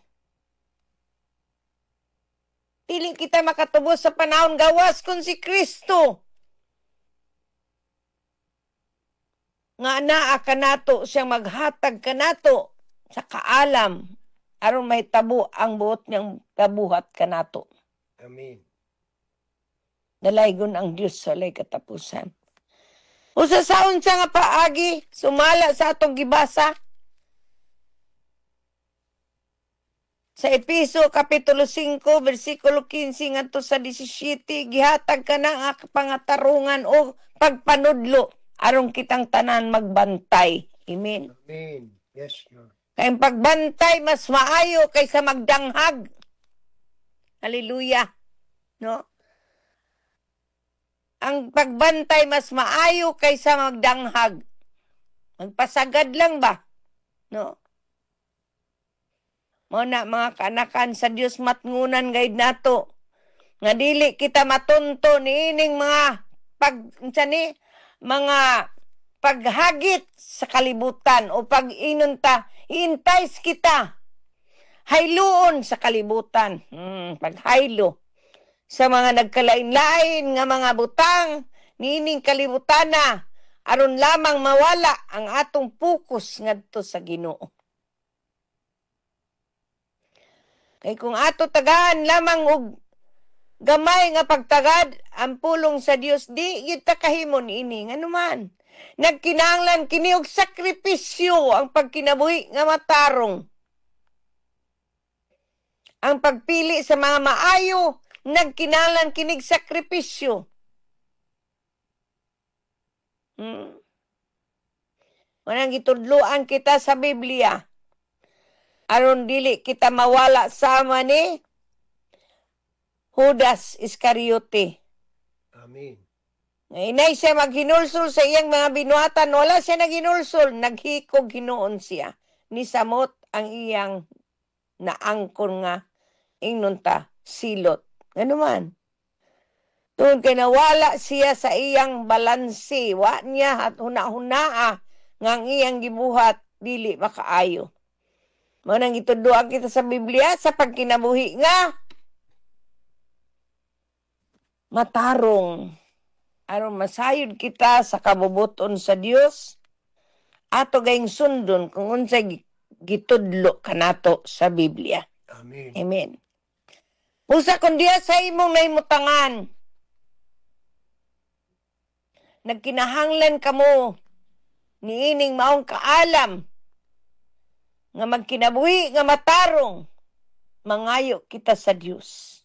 Dili kita makatubos sa panahon gawas kung si Kristo. Nga naa kanato siyang maghatag kanato sa kaalam aron may tabo ang buot niyang kabuhat kanato. Amen. Dalaygon ang Dios sa lay katapusan. Usa sa unsa nga paagi sumala sa atong gibasa sa Episo Kapitulo 5, versikulo 15 ngadto sa 17, gihatag ka na ang pangatarungan o pagpanudlo aron kitang tanan magbantay. Amen. Amen. Yes, Lord. Kay pagbantay mas maayo kaysa magdanghag. Hallelujah. No? Ang pagbantay mas maayo kaysa magdanghag. Magpasagad lang ba? No? Mo na mga kanakan sa Dios matngunan gayud nato nga dili kita matunto niining mga mga paghagit sa kalibutan o pag-inunta, i-entice kita hayloon sa kalibutan. Paghaylo sa mga nagkalain-lain nga mga butang niining kalibutan na aron lamang mawala ang atong focus ngadto sa Ginoo. Kay kung ato tagaan lamang og gamay nga pagtagad ang pulong sa Dios, di gyud ta kahimo niini nganuman. Nagkinahanglan kini og sakripisyo ang pagkinabuhi nga matarong. Ang pagpili sa mga maayo, nagkinahanglan kinig sakripisyo. Manang gitudloan kita sa Biblia aron dili kita mawala sama ni Judas Iscariote. Amen. Inay siya maghinulsol sa iyang mga binuhatan. Wala siya naghinulsol. Naghikog hinoon siya. Nisamot ang iyang naangkon nga ingnunta silot. Ano man? Doon kay nawala siya sa iyang balansi. Wa niya at huna-hunaa nga ang iyang gibuhat dili makaayo. Manang ituduan kita sa Biblia sa pagkinabuhi nga matarong aron masayod kita sa kabubuton sa Dios ato gayng sundon kung unsay gitudlo kanato sa Biblia. Amen. Amen. Usa kun diya sa imong nahimutangan, nagkinahanglan kamo niining maong kaalam nga magkinabuhi nga matarong mangayo kita sa Dios.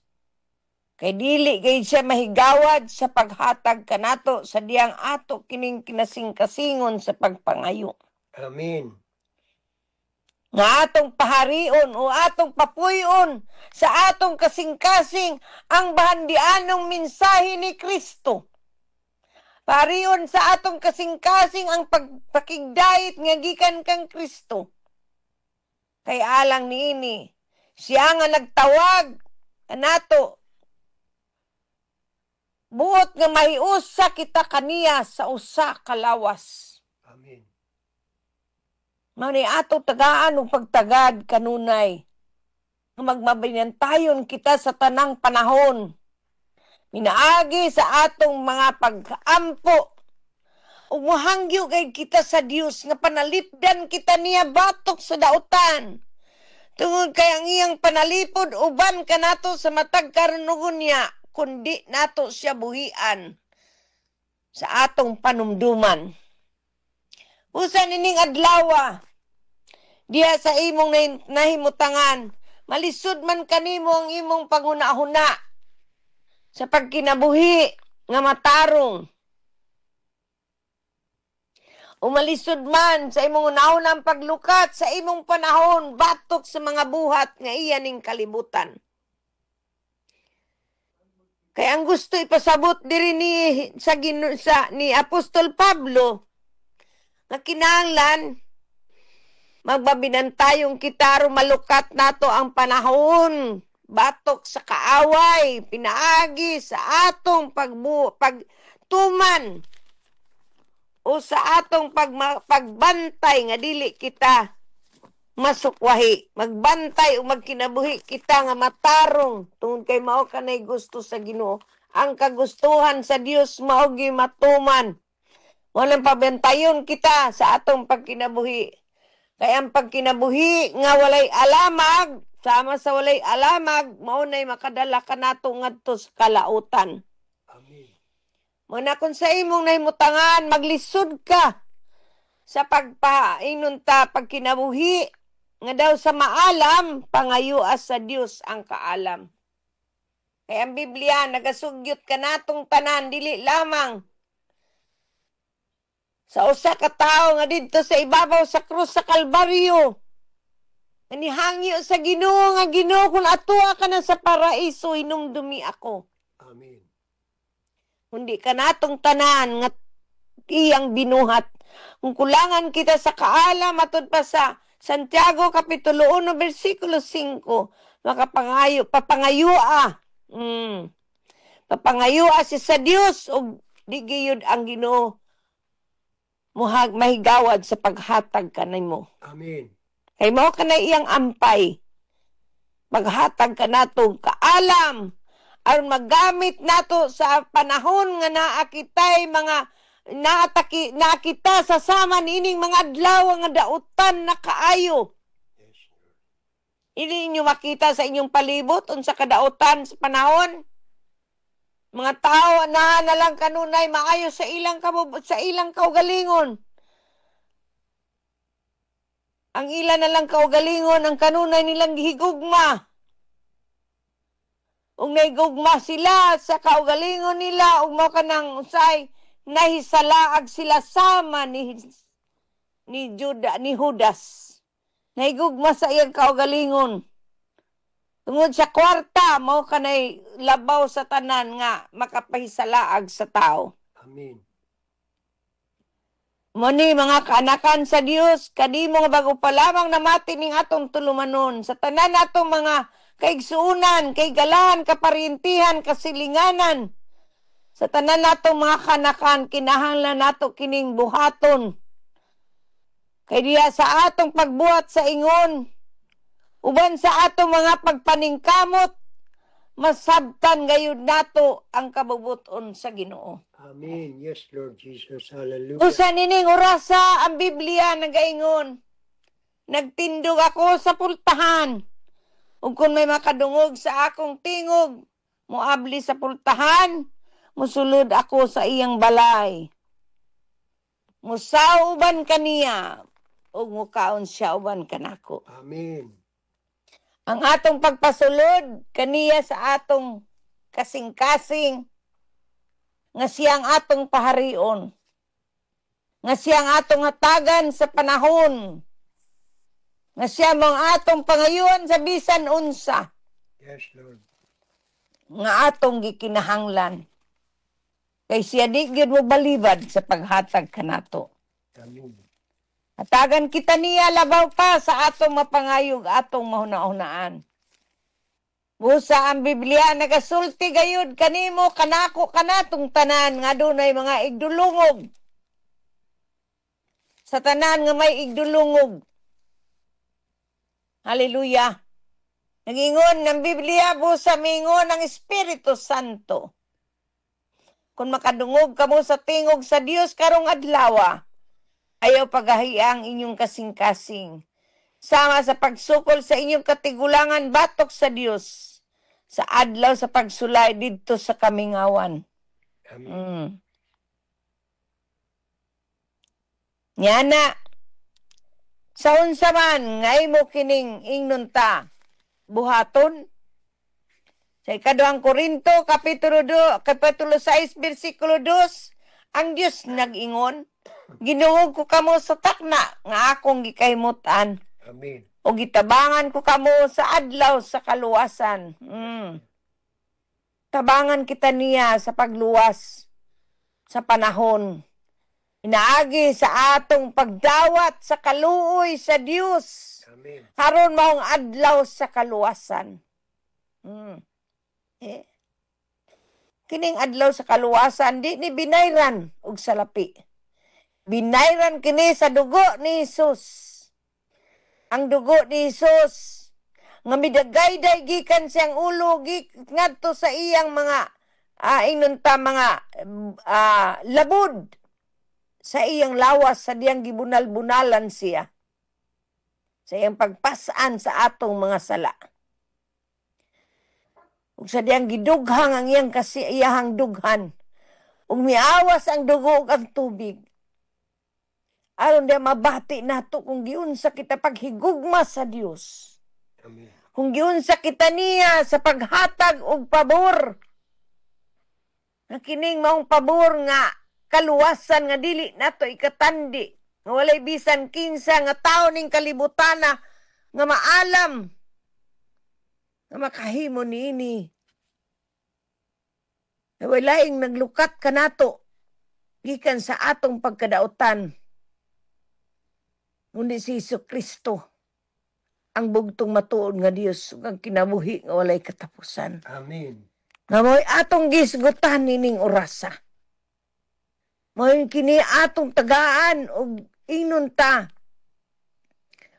Kay dili kay siya mahigawad sa paghatag kanato sa diyang ato kining kinasing-kasingon sa pagpangayo. Amen. Nga atong paharion o atong papuyon sa atong kasing-kasing ang bahandianong mensahe ni Kristo. Paharion sa atong kasing-kasing ang pagpakigdait nga gikan kang Kristo. Kay alang niini, siya nga nagtawag kanato buot nga mahiusa kita kaniya sa usa ka lawas. Amen. Mani ato tagaan og pagtagad kanunay. Nga magmabantayon kita sa tanang panahon. Minaagi sa atong mga pag-ampo. Ug mohangyo kay kita sa Dios nga panalipdan kita niya batok sa dautan. Tungod kay ang iyang panalipod uban kanato sa matag karunugon niya kundi nato siya buhian sa atong panumduman. Usa nining adlaw diya sa imong nahimutangan, malisod man kanimo ang imong panguna-huna sa pagkinabuhi nga matarong. Umalisod man sa imong unahunang paglukat sa imong panahon batok sa mga buhat nga iyaning kalibutan. Kaya ang gusto ipasabot diri ni Apostol Pablo nga kinahanglan magbabinantayong kita aron malukat nato ang panahon batok sa kaaway pinaagi sa atong pagtuman o sa atong pagbantay nga dili kita masukwahi. Magbantay o magkinabuhi kita nga matarong tungod kay mao kanay gusto sa Ginoo. Ang kagustuhan sa Dios mao gi matuman. Walang pabantayon kita sa atong pagkinabuhi. Kay ang pagkinabuhi nga walay alamag, sama sa walay alamag, mao nay makadala kanato ngadto sa kalautan. Amen. Muna kung sa imong nahimutangan, maglisod ka sa pagpainunta, pagkinabuhi, nga daw sa maalam, pangayuas sa Dios ang kaalam. Kaya ang Biblia, nagasugyot ka natong tanan, dili lamang sa usa ka tawo nga didto sa ibabaw sa krus sa Kalbaryo. Nanihangyo sa Ginoo nga Ginoo, kung atoa ka na sa paraiso, hinumdumi ako. Amen. Hindi ka natong tanan nga iyang binuhat. Kung kulangan kita sa kaalam, matod pa sa Santiago Kapitulo 1, versikulo 5, papangayua. kapangayua siya sa Dios ug di gayud ang Ginoo mahigawad sa paghatag kanimo. Amen. Kay mao kanay iyang ampay. Maghatag ka natong kaalam aron magamit nato sa panahon nga naa kitay mga nakita sa sama nining mga adlaw nga dautan na kaayo. Ini inyo makita sa inyong palibot unsa kadautan sa panahon. Mga tao na lang kanunay maayo sa ilang kaugalingon. Ang ilan na lang kaugalingon ang kanunay nilang gihigugma. Ug naigugma sila sa kaugalingon nila ug mao kanang usay nahisalaag sila sama ni Judas. Naigugma sa iyang kaugalingon. Tungod sa kwarta mao kanay labaw sa tanan nga makapahisalaag sa tao. Amen. Muni mga kaanakan sa Dios, kadimo nga bago pa lamang namati ning atong tulumanon sa tanan natong mga kaigsuunan, kaigalan, kaparintihan, kasilinganan. Sa tanan natong mga kaanakan, kinahanglan nato kining buhaton. Kay diya sa atong pagbuhat sa ingon, uban sa atong mga pagpaningkamot, masabtan gayud nato ang kabubuton sa Ginoo. Amen. Yes, Lord Jesus. Hallelujah. Usa nining orasa ang Biblia nagaingon. Nagtindog ako sa pultahan. Ug kung may makadungog sa akong tingog, moabli sa pultahan, musulod ako sa iyang balay. Musaw uban kaniya, ug mukaon siya uban kanako. Amen. Ang atong pagpasulod kaniya sa atong kasing-kasing, nga siyang atong paharion, nga siyang atong hatagan sa panahon, nga siya mga atong pangayuan sa bisan unsa. Yes, Lord. Nga atong gikinahanglan. Kay siya di gyud mo balibad sa paghatag kanato. Amen. Hatagan kita niya labaw pa sa atong mapangayog, atong mahuna-hunaan. Busa ang Biblia nagasulti gayud kanimo kanako kanatong tanan nga dunay mga igdulungog. Sa tanan nga may igdulungog. Hallelujah. Nagingon ng Biblia busa mingon ang Espiritu Santo. Kung makadungog kamo sa tingog sa Dios karong adlaw, ayaw pagahiang inyong kasing-kasing. Sama sa pagsukol sa inyong katigulangan batok sa Dios. Sa adlaw sa pagsulay didto sa kamingawan. Amen. Nyana, sa unsa man ngay mo kining ingnon ta buhaton. Sa ikaduhang Korinto kapitulo 6 bersikulo 2, ang Dios nag-ingon, ginuog ko kamo sa takna nga akong gikahimutan. Amen. O gitabangan ko kamo sa adlaw sa kaluwasan. Tabangan kita niya sa pagluwas sa panahon. Inaagi sa atong pagdawat sa kaluoy sa Dios. Amen. Haron maong adlaw sa kaluwasan. Kining adlaw sa kaluwasan, di ni binayran og salapi. Binayran kini sa dugo ni Jesus. Ang dugo ni Jesus nga midagayday gikan siyang ulo ngadto sa iyang mga labod sa iyang lawas sa diyang gibunal-bunalan siya sa iyang pagpasaan sa atong mga sala. Ug sa diyang gidughang ang iyang kasiyahang dughan ug miawas ang dugo ug ang tubig. Aron diya mabati nato kung giunsa kita paghigugma sa Dios. Amen. Kung giunsa kita niya sa paghatag og pabor. Nga kining maong pabor nga kaluwasan nga dili nato ikatandi. Nga walay bisan kinsa nga tawo ning kalibutana nga maalam nga makahimo niini. Walaing naglukat kanato gikan sa atong pagkadautan. Ngunit si Jesucristo ang bugtong matuod nga Dios ug ang kinabuhi nga walay katapusan. Amen. Nga mo'y atong gisgutan nining orasa. Mo'y kini atong tagaan o inon ta.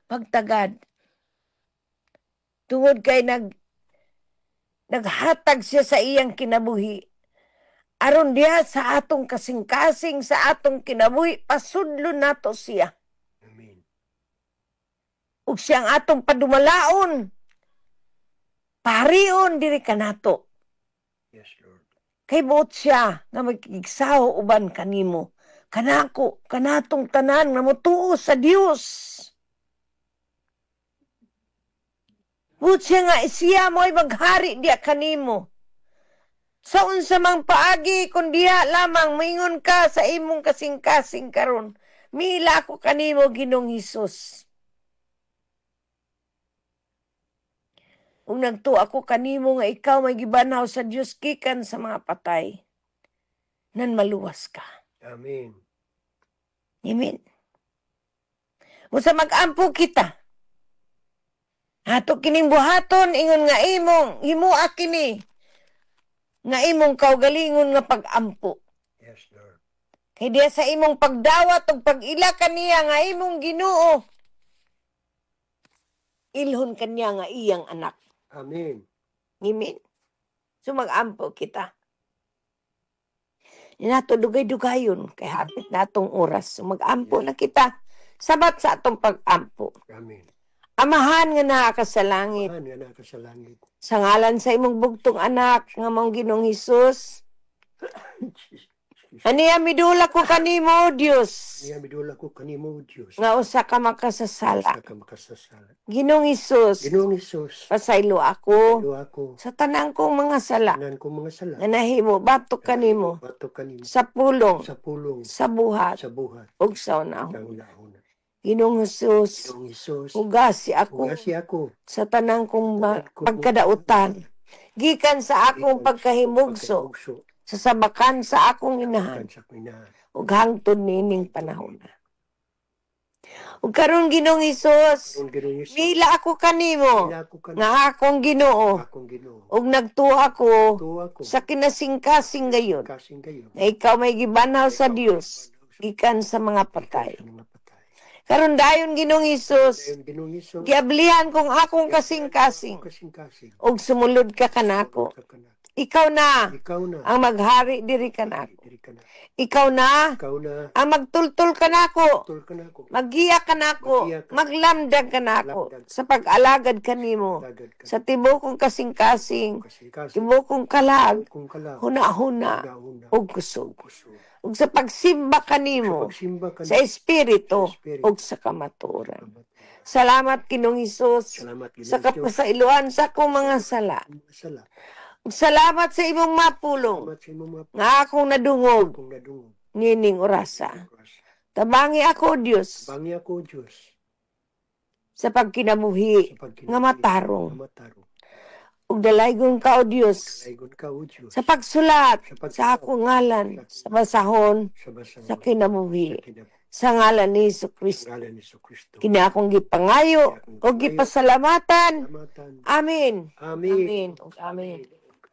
Pagtagad. Tungod kay naghatag siya sa iyang kinabuhi. Aron diha sa atong kasing-kasing sa atong kinabuhi, pasudlo nato siya. Amen. Ug siyang atong padumalaon. Parion diri kanato. Yes, Lord. Kay buot siya nga magkigsaho uban kanimo. Kanako, kanatong tanan nga motuo sa Dios. Buot siya nga siya mo'y maghari diya kanimo. Sa unsa mang paagi kun diha lamang moingon ka sa imong kasing-kasing karon. Mila ko kanimo Ginoong Hesus. Ug nagtuo ako kanimo nga ikaw may gibanaw sa Dios gikan sa mga patay. Nan maluwas ka. Amen. Amen. Musa mag-ampo kita. Hato kining buhaton ingon nga imong himua kini. Nga imong kaugalingon nga pag-ampo. Yes, Lord. Kay diya sa imong pagdawat ug pag-ila kaniya nga imong Ginoo. Ilhon kaniya nga iyang anak. Amen. Amen. So mag-ampo kita. Nato dugay-dugayon kay hapit natong oras. So mag-ampo na kita. Sabat sa atong pag-ampo. Amen. Amahan nga naa ka sa langit. Amen nga naa ka sa langit. Sa ngalan sa imong bugtong anak nga mong Ginoong Hesus. Aniya midula ko kanimo, Dios. Niya midula ko kanimo, Dios. Nga usa ka makasasala. Sa ka makasasala. Ginoong Hesus. Ginoong Hesus. Pasaylo ako Ilo ako. sa tanang kong mga sala. Tanan ko mga sala. Nga nahimo batok kanimo Bato kanimo. sa pulong, Sa pulong. sa buhat, Sa buhat. ug sa unahon. Sa unahon. Ginoong Hesus, Ginoong Hesus. ugasi ako Ugasi ako. sa tanang kong pagkadautan. Gikan sa akong pagkahimugso, Pagkahimugso. sa sabakan sa akong inahan, Sa kuinahan. ug hangtod nining panahon. Ug karon Ginoong Hesus, Kung Ginoong Hesus. mila ako kanimo Ila ako kanimo. nga akong Ginoo Akong Ginoo. ug nagtuo ako Tuwa ko. sa kinasing-kasing gayon Kasing kayo. na ikaw may gibanaw sa Dios gikan sa mga patay. Sa mga patay. Karon dayon Ginoong Hesus, Ayun, Ginoong Hesus. giablihan kong akong kasing-kasing Kasing-kasing. ug sumulod ka kanako. Ikaw na Ikaw na. ang maghari diri kanako. Diri ka na. Ikaw na Ikaw na. ang magtultol kanako. Tul ka na ako. Maggiya kanako, Maggiya ka. maglamdag kanako sa pag-alagad kanimo Lagad ka. sa tibokong kasing-kasing, Kasing-kasing. tibokong kalag, Kung kala. huna-huna Huna-huna. ug kusog. Kusog. Ug sa pagsimba kanimo Pagsimba ka sa espiritu Sa espiritu. ug sa kamatuoran. Salamat Ginoong Hesus Salamat sa Ginoong Hesus. kapasailoan sa akong mga sala. Sala. Ug salamat sa imong mapulong Salamat sa imong mga nga akong nadungog kung nadungog. nining orasa. Tabangi ako Dios Bangi ako, Diyos. sa pagkinabuhi Sa pagkinabuhi. nga matarong. Nga matarong. Ug dalaygon ka o Dios Laygon ka, O Diyos. sa pagsulat Sa pagsulat. sa akong ngalan sa basahon Sa basahon. sa kinabuhi Sa kinabuhi. sa ngalan ni Jesucristo. Ngalan ni Jesucristo. Kini akong gipangayo o gipasalamatan. Salamatan. Amen. Amen. Amen. ug amen.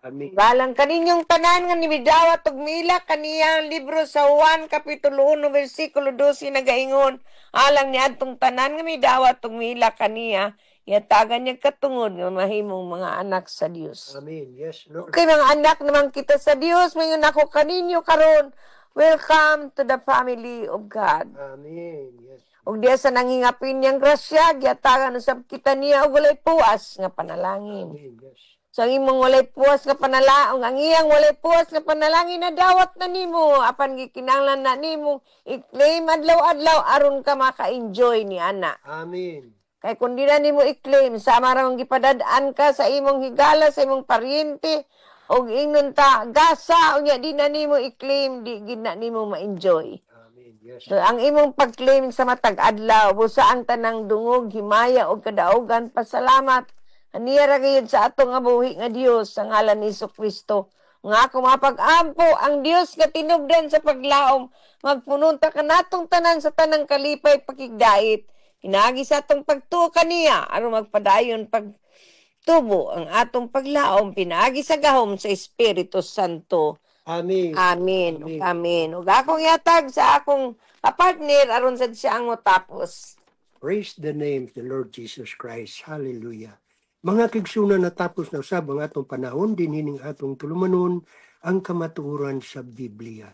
Amen. Galang kaninyong tanan nga nimidawat ug mila kaniyang libro sa Juan kapitulo 1 bersikulo 12 nagaingon alang ni adtong tanan nga midawat ug mila kaniya yatagan niya katungod nga mahimong mga anak sa Dios. Amen. Yes, Lord. Kay mga anak naman kita sa Dios, mayon ako kaninyo karon. Welcome to the family of God. Amen. Yes. Ug diya sa nangingapin niyang grasya, giyatagan usab kita niya og walay puas nga panalangin. Amen. Yes. So ang imong walay puwas nga panalangin, ang iyang walay puwas nga panalangin na dawat na nimo, apan gikinahanglan na nimo i-claim adlaw-adlaw aron ka maka-enjoy ni ana. Amen. Kay kung di na nimo i-claim, sama ra mong gipadad-an ka sa imong higala, sa imong paryente, og ingnon ta gasa unya di na nimo i-claim, di gid na nimo ma-enjoy. Amen. Yes. So ang imong pag-claim sa matag adlaw, busa ang tanang dungog, himaya og kadaugan, pasalamat. Aniya ra gayud sa atong nga buhi nga Dios sa ngalan ni Jesucristo. Nga ako mapag-ampo ang Dios nga tinubdan sa paglaom, magpununta ka natong tanan sa tanang kalipay pakigdait. Hinagi sa atong pagtuo kaniya aron magpadayon pag tubo ang atong paglaom pinaagi sa gahom sa Espiritu Santo. Amen. Amen. Amen. Ug akong yatag sa akong partner aron sad siya ang motapos. Praise the name of the Lord Jesus Christ. Hallelujah. Mga kigsunan, natapos na usab ang atong panahon, dinhining atong tulumanon ang kamatuoran sa Biblia.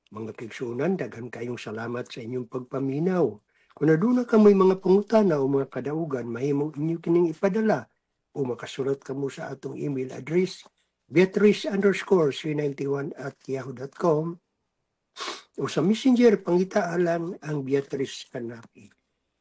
Mga kigsunan, daghan kayong salamat sa inyong pagpaminaw. Kung aduna kamoy mga pangutana o mga kadaugan, mahimong inyo kining ipadala o makasulat kamo sa atong email address, beatrice_c91@yahoo.com o sa messenger, pangitaalan ang Beatrice Canapi.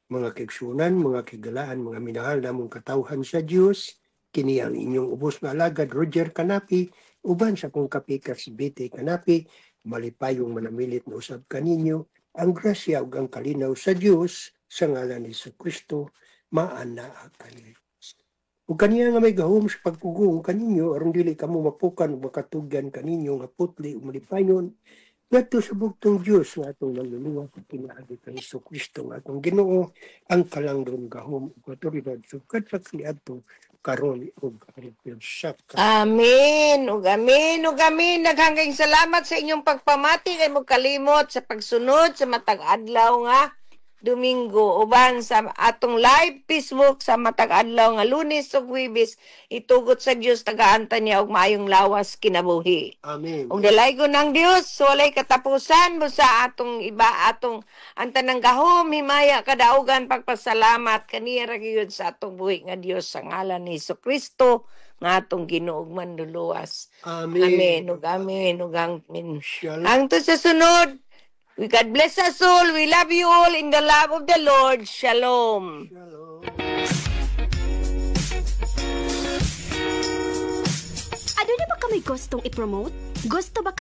Mga kigsunan, mga kigalaan, mga minahal namong katawhan sa Diyos, kini ang inyong ubos na alagad, Roger Canapi, uban sa kong kapikas, BT Canapi, malipayong manamilit na usab kaninyo, ang grasya ug ang kalinaw sa Diyos, sa ngalan ni Kristo, maana kaninyo. Ug kaniya nga may gahom sa pagpugong kaninyo, aron dili kamo mapukan ug makatugyan kaninyo nga putli ug malipayon, ngadto sa bugtong Dios nga atong naluluwa sa pinaagi kang Kristo nga atong Ginoo, ang kalangdon gahom ug otoridad sugad sa kaniadto karon ug karipil sa Amen. Ug amen. Ug amen. Naghanggang salamat sa inyong pagpamati kay mo kalimot sa pagsunod sa matag adlaw nga Domingo uban sa atong live Facebook sa matag adlaw nga Lunes ug Huwebes, itugot sa Dios tagaanta niya og maayong lawas kinabuhi. Amen. Ug dalaygon ng Dios walay katapusan mo sa atong iba atong ang tanang gahom himaya kadaugan pagpasalamat kaniya ra gyud sa atong buhi nga Dios sa ngalan ni Kristo nga atong Ginoo ug manluluwas. Amen. Amen. Ug amen. Ug amen. Shalom. Hangtod sa sunod, we God bless us all. We love you all in the love of the Lord. Shalom. Shalom. Ano na ba kami gustong i-promote? Gusto ba